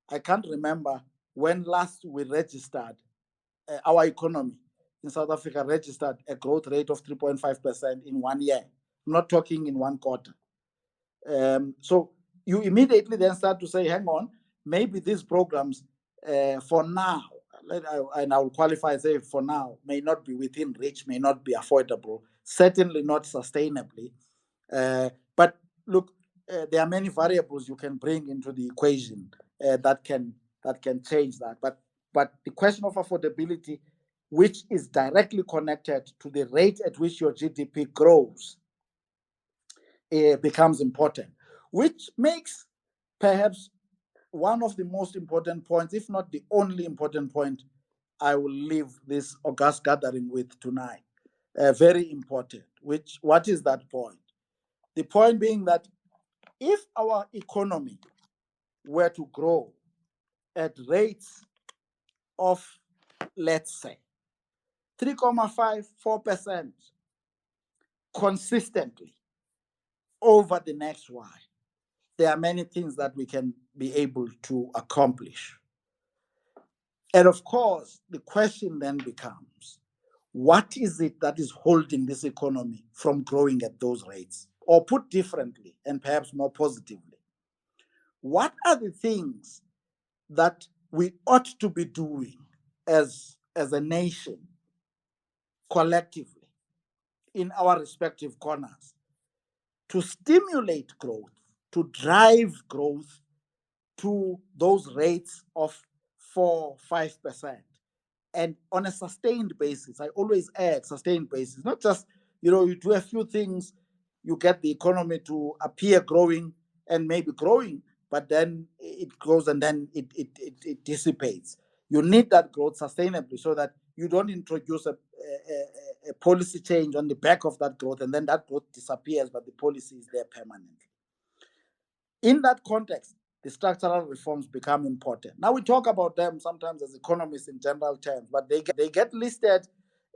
I can't remember when last we registered our economy in South Africa registered a growth rate of 3.5% in 1 year. I'm not talking in 1 quarter. So you immediately then start to say, hang on, maybe these programs for now, and I will qualify and say for now, may not be within reach, may not be affordable, certainly not sustainably. But look, there are many variables you can bring into the equation that can change that. But the question of affordability, which is directly connected to the rate at which your GDP grows, becomes important, which makes perhaps one of the most important points, if not the only important point, I will leave this august gathering with tonight. Very important. What is that point? The point being that if our economy were to grow at rates of, let's say, 3.5, 4% consistently over the next while, there are many things that we can be able to accomplish. And of course, the question then becomes, what is it that is holding this economy from growing at those rates? Or put differently, and perhaps more positively, what are the things that we ought to be doing as a nation, collectively, in our respective corners, to stimulate growth, to drive growth to those rates of 4-5%, and on a sustained basis? I always add sustained basis, not just, you do a few things, you get the economy to appear growing and maybe growing, but then it grows and then it dissipates. You need that growth sustainably so that you don't introduce a policy change on the back of that growth and then that growth disappears, but the policy is there permanently. In that context, the structural reforms become important. Now we talk about them sometimes as economists in general terms, but they get listed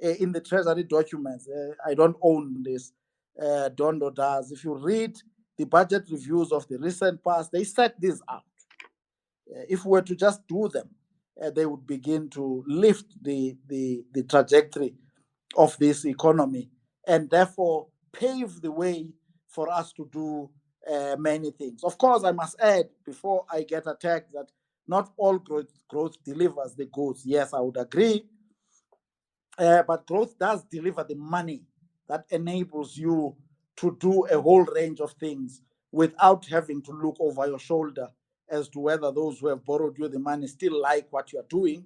in the Treasury documents. I don't own this. Dondo does. If you read the budget reviews of the recent past, they set this out. If we were to just do them, they would begin to lift the trajectory of this economy and therefore pave the way for us to do many things. Of course, I must add, before I get attacked, that not all growth delivers the goods. Yes, I would agree. But growth does deliver the money that enables you to do a whole range of things without having to look over your shoulder as to whether those who have borrowed you the money still like what you are doing,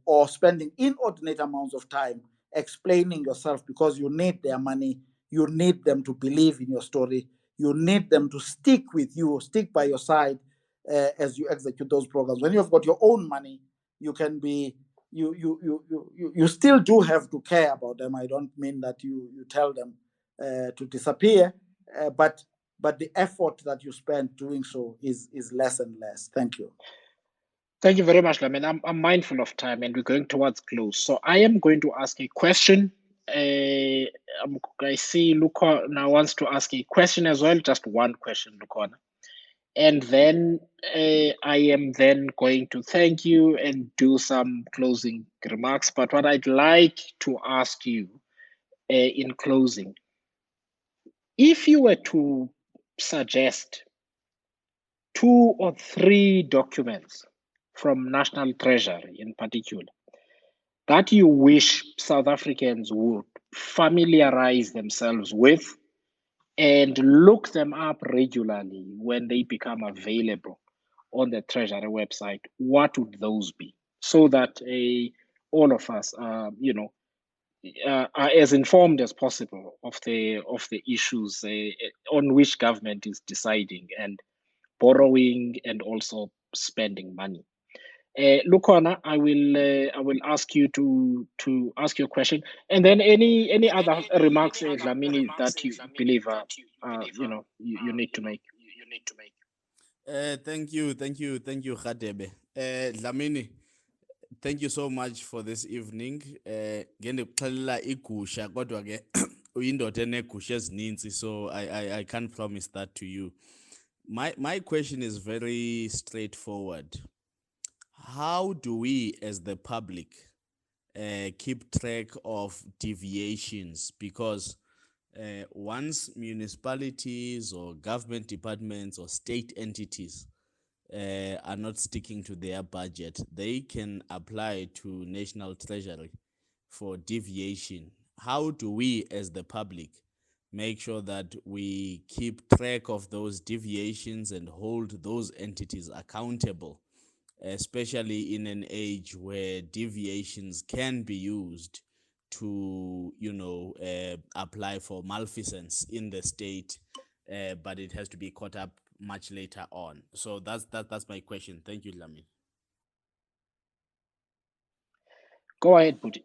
or spending inordinate amounts of time explaining yourself because you need their money. You need them to believe in your story. You need them to stick with you, stick by your side as you execute those programs. When you've got your own money, you can be you still do have to care about them. I don't mean that you tell them to disappear, but the effort that you spend doing so is less and less. Thank you. Thank you very much, Lamin. I'm mindful of time and we're going towards close. So I am going to ask a question. I see Luca now wants to ask a question as well, just one question, Lucona. And then I am then going to thank you and do some closing remarks. But what I'd like to ask you in closing, if you were to suggest 2 or 3 documents from National Treasury in particular that you wish South Africans would familiarize themselves with and look them up regularly when they become available on the Treasury website, what would those be? So that all of us, are as informed as possible of the issues on which government is deciding and borrowing and also spending money. Lukhona, I will ask you to ask your question, and then any other remarks, Dlamini, that you believe you need to make. Thank you, Khadebe. Dlamini, thank you so much for this evening. Ngendikuxelela igusha kodwa ke uyindoda enegusha ezininzi, so I can't promise that to you. My question is very straightforward. How do we as the public keep track of deviations? Because once municipalities or government departments or state entities are not sticking to their budget, they can apply to National Treasury for deviation. How do we as the public make sure that we keep track of those deviations and hold those entities accountable, especially in an age where deviations can be used to apply for malfeasance in the state, but it has to be caught up much later on? So that's my question. Thank you, Lamin. Go ahead, Buti.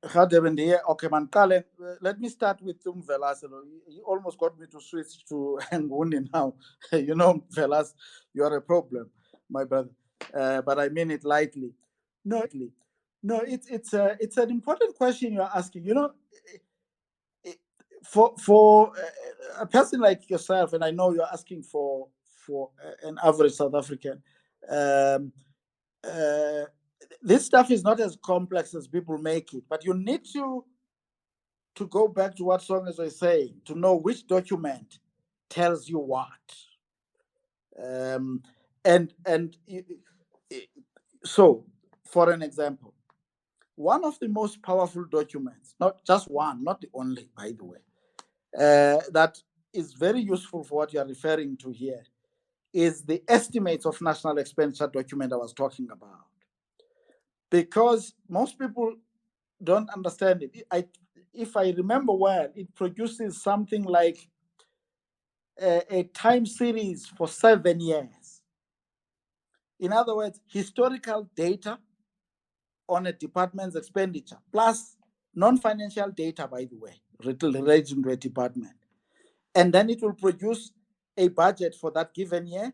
Okay, man. Kale, let me start with Velas. You almost got me to switch to Nguni now. Velas, you are a problem, my brother. But I mean it lightly. No, it's an important question you are asking. For a person like yourself, and I know you're asking for an average South African. This stuff is not as complex as people make it, but you need to go back to what Songers was saying to know which document tells you what. So, for an example, one of the most powerful documents, not just one, not the only, by the way, that is very useful for what you are referring to here, is the estimates of national expenditure document I was talking about. Because most people don't understand it. If I remember well, it produces something like a time series for 7 years. In other words, historical data on a department's expenditure, plus non-financial data, by the way, relating to a department. And then it will produce a budget for that given year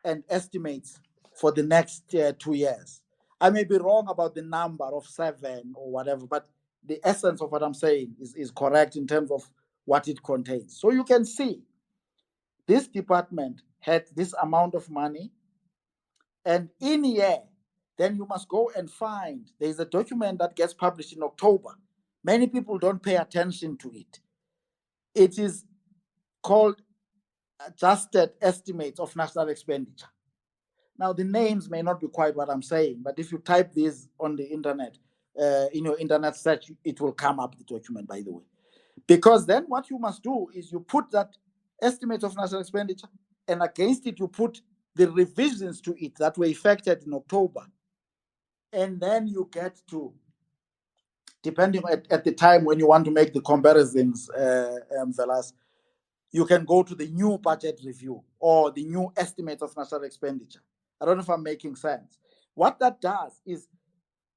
and estimates for the next 2 years. I may be wrong about the number of 7 or whatever, but the essence of what I'm saying is correct in terms of what it contains. So you can see this department had this amount of money, and in year, then you must go and find, there's a document that gets published in October. Many people don't pay attention to it. It is called Adjusted Estimates of National Expenditure. Now, the names may not be quite what I'm saying, but if you type this on the internet, in your internet search, it will come up, the document, by the way. Because then what you must do is you put that estimate of national expenditure, and against it, you put the revisions to it that were effected in October. And then you get to, depending at the time when you want to make the comparisons, Velas, you can go to the new budget review or the new estimate of national expenditure. I don't know if I'm making sense. What that does is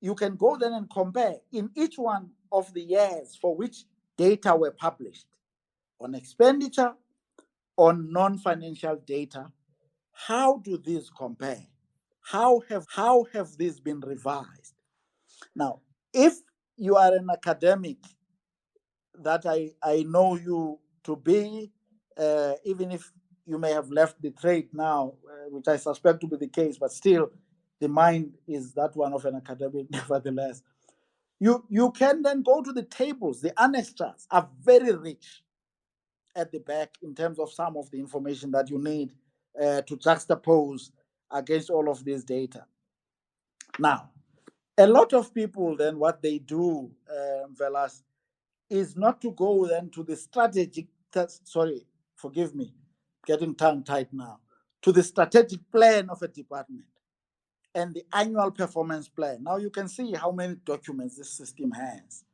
you can go then and compare in each one of the years for which data were published on expenditure, on non-financial data. How do these compare? How have these been revised? Now, if you are an academic that I know you to be, even if you may have left the trade now, which I suspect to be the case, but still the mind is that one of an academic nevertheless. You can then go to the tables. The annexures are very rich at the back in terms of some of the information that you need to juxtapose against all of this data. Now, A lot of people then what they do, Velas, is not to go then to the strategic, sorry, forgive me, getting tongue tied now, to the strategic plan of a department and the annual performance plan. Now you can see how many documents this system has.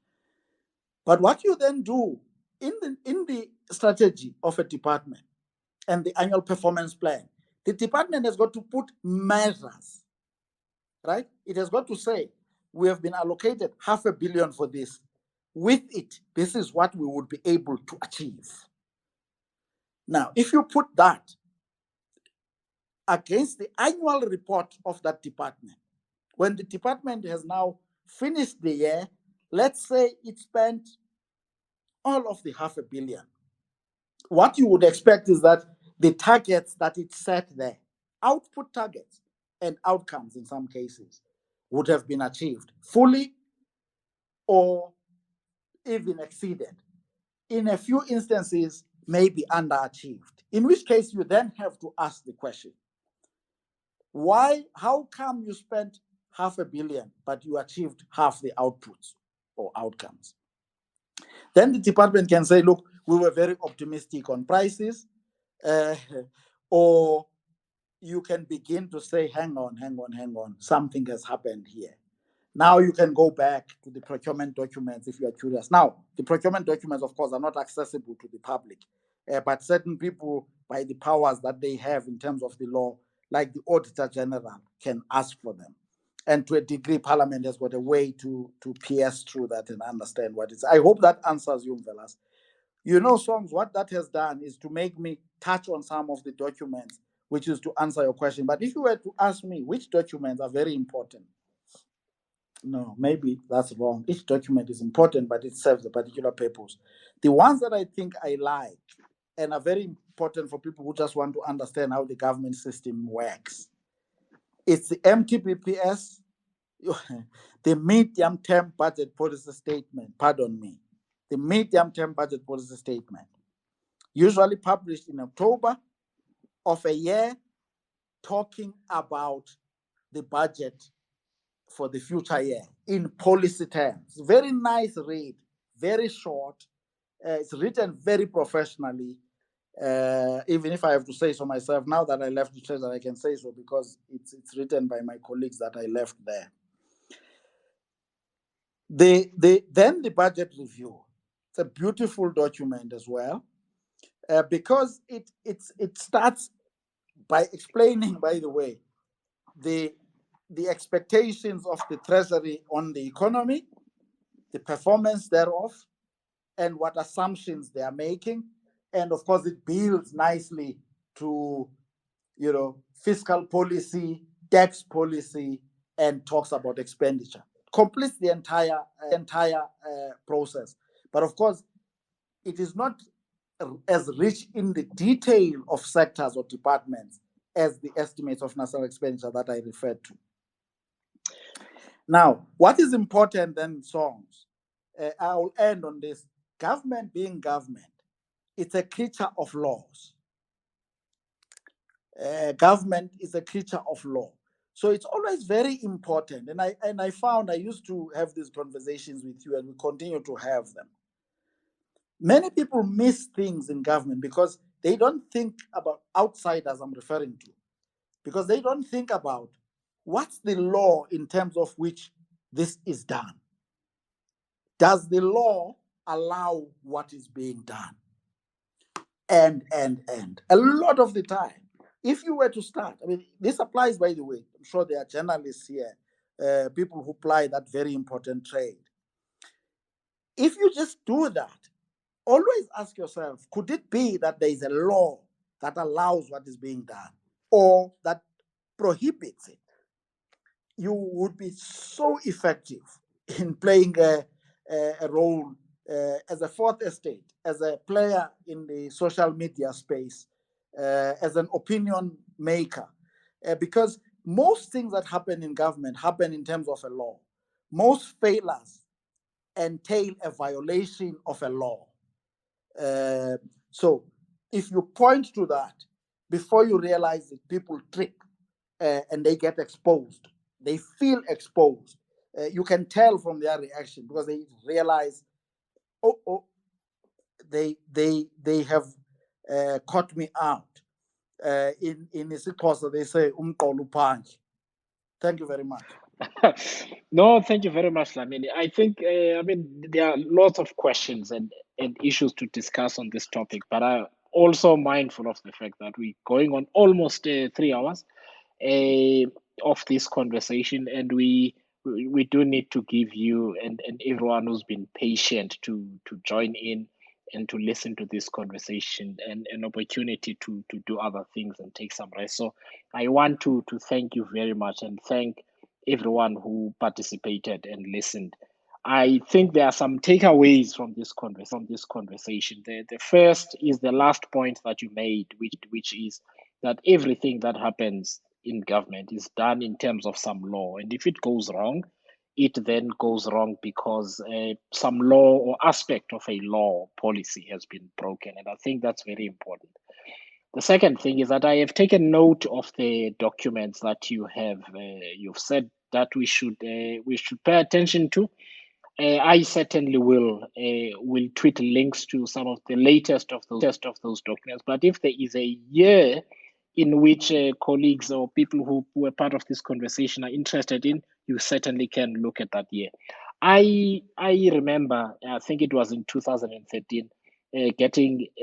But what you then do in the strategy of a department and the annual performance plan, the department has got to put measures, right? It has got to say, we have been allocated 500 million for this. With it, this is what we would be able to achieve. Now, if you put that against the annual report of that department, when the department has now finished the year, let's say it spent all of the 500 million. What you would expect is that the targets that it set there, output targets and outcomes in some cases, would have been achieved fully or even exceeded. In a few instances, maybe underachieved. In which case, you then have to ask the question, how come you spent 500 million, but you achieved half the outputs or outcomes? Then the department can say, look, we were very optimistic on prices, or you can begin to say, hang on, something has happened here. Now you can go back to the procurement documents if you are curious. Now, the procurement documents, of course, are not accessible to the public, but certain people, by the powers that they have in terms of the law, like the Auditor General, can ask for them. And to a degree, Parliament has got a way to pierce through that and understand what it's. I hope that answers you, Velas. You know, Songs, what that has done is to make me touch on some of the documents, which is to answer your question. But if you were to ask me which documents are very important, no, maybe that's wrong. Each document is important, but it serves a particular purpose. The ones that I think I like and are very important for people who just want to understand how the government system works, it's the MTPPS, the medium-term budget policy statement, the medium-term budget policy statement, usually published in October of a year, talking about the budget for the future year in policy terms. Very nice read, very short. It's written very professionally. Even if I have to say so myself, now that I left the treasury, I can say so because it's written by my colleagues that I left there. Then the budget review. It's a beautiful document as well, because it starts by explaining, by the way, the expectations of the Treasury on the economy, the performance thereof, and what assumptions they are making. And of course, it builds nicely to, fiscal policy, tax policy, and talks about expenditure. Completes the entire process. But of course, it is not as rich in the detail of sectors or departments as the estimates of national expenditure that I referred to. Now, what is important then, Songs, I will end on this. Government being government, it's a creature of laws. Government is a creature of law. So it's always very important. And I found I used to have these conversations with you, and we continue to have them. Many people miss things in government because they don't think about outsiders, I'm referring to, because they don't think about what's the law in terms of which this is done. Does the law allow what is being done? And a lot of the time, if you were to start, I mean, this applies, by the way, I'm sure there are journalists here, people who ply that very important trade. If you just do that, always ask yourself, could it be that there is a law that allows what is being done or that prohibits it? You would be so effective in playing a role as a fourth estate, as a player in the social media space, as an opinion maker, because most things that happen in government happen in terms of a law. Most failures entail a violation of a law. So if you point to that, before you realize it, people trick and they get exposed. They feel exposed you can tell from their reaction, because they realize, oh, they have caught me out. In isiXhosa they say umqolo uphandle. Thank you very much. No, thank you very much, Lamini. I think, there are lots of questions and issues to discuss on this topic, but I'm also mindful of the fact that we're going on almost 3 hours of this conversation, and we do need to give you and everyone who's been patient to join in and to listen to this conversation and an opportunity to do other things and take some rest. So I want to thank you very much and thank everyone who participated and listened. I think there are some takeaways from this conversation. The first is the last point that you made, which is that everything that happens in government is done in terms of some law, and if it goes wrong, it then goes wrong because some law or aspect of a law policy has been broken, and I think that's very important. The second thing is that I have taken note of the documents that you've said that we should pay attention to. I certainly will tweet links to some of the latest of those documents. But if there is a year in which colleagues or people who were part of this conversation are interested in, you certainly can look at that year. I remember, I think it was in 2013,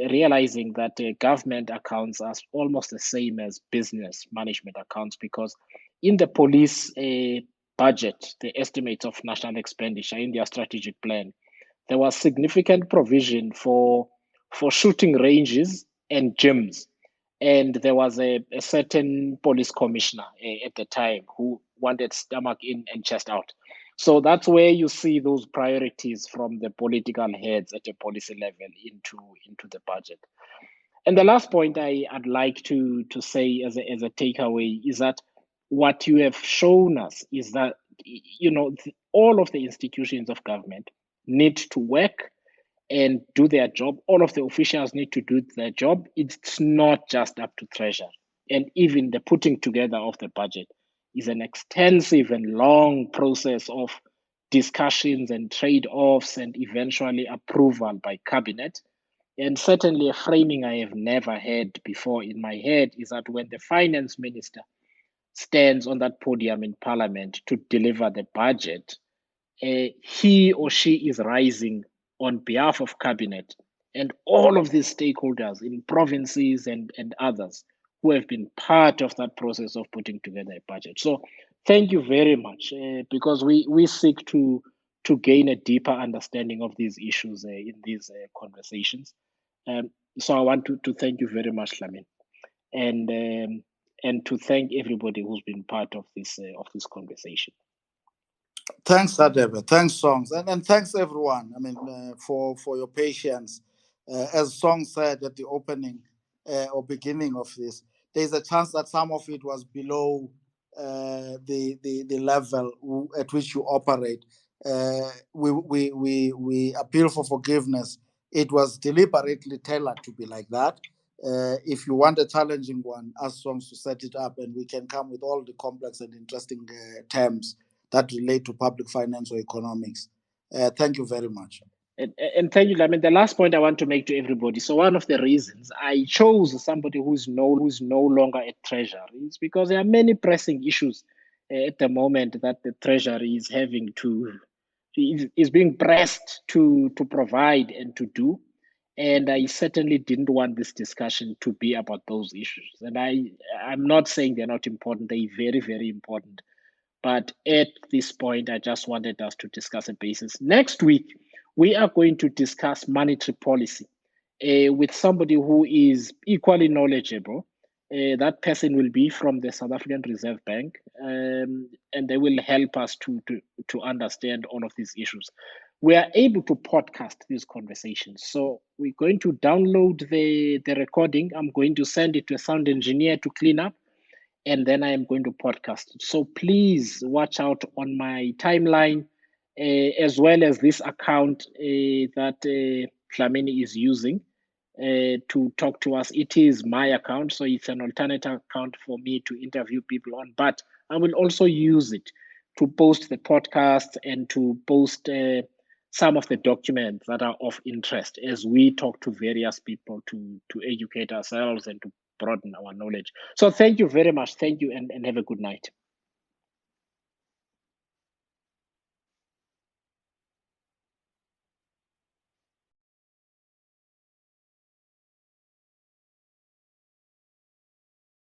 realizing that government accounts are almost the same as business management accounts, because in the police budget, the estimates of national expenditure in their strategic plan, there was significant provision for shooting ranges and gyms. And there was a certain police commissioner at the time who wanted stomach in and chest out. So that's where you see those priorities from the political heads at a policy level into the budget. And the last point I'd like to say as a takeaway is that what you have shown us is that all of the institutions of government need to work and do their job. All of the officials need to do their job. It's not just up to Treasury. And even the putting together of the budget is an extensive and long process of discussions and trade-offs and eventually approval by cabinet. And certainly a framing I have never had before in my head is that when the finance minister stands on that podium in parliament to deliver the budget, he or she is rising on behalf of cabinet and all of these stakeholders in provinces and others who have been part of that process of putting together a budget. So thank you very much, because we seek to gain a deeper understanding of these issues in these conversations. So I want to thank you very much, Lamin, and to thank everybody who's been part of this conversation. Thanks, Radebe. Thanks, Songs, and thanks everyone. I mean, for your patience. As Song said at the opening or beginning of this, there's a chance that some of it was below the level at which you operate. We appeal for forgiveness. It was deliberately tailored to be like that. If you want a challenging one, ask Songs to set it up, and we can come with all the complex and interesting terms that relate to public finance or economics. Thank you very much. And thank you. I mean, the last point I want to make to everybody. So one of the reasons I chose somebody who's no longer at Treasury is because there are many pressing issues at the moment that the Treasury is having is being pressed to provide and to do. And I certainly didn't want this discussion to be about those issues. And I'm not saying they're not important. They're very, very important. But at this point, I just wanted us to discuss a basis. Next week, we are going to discuss monetary policy with somebody who is equally knowledgeable. That person will be from the South African Reserve Bank, and they will help us to understand all of these issues. We are able to podcast these conversations. So we're going to download the recording. I'm going to send it to a sound engineer to clean up, and then I am going to podcast it. So please watch out on my timeline, as well as this account that Dlamini is using to talk to us. It is my account, so it's an alternate account for me to interview people on, but I will also use it post the podcast and to post some of the documents that are of interest as we talk to various people to educate ourselves and to broaden our knowledge. So thank you very much. Thank you, and have a good night.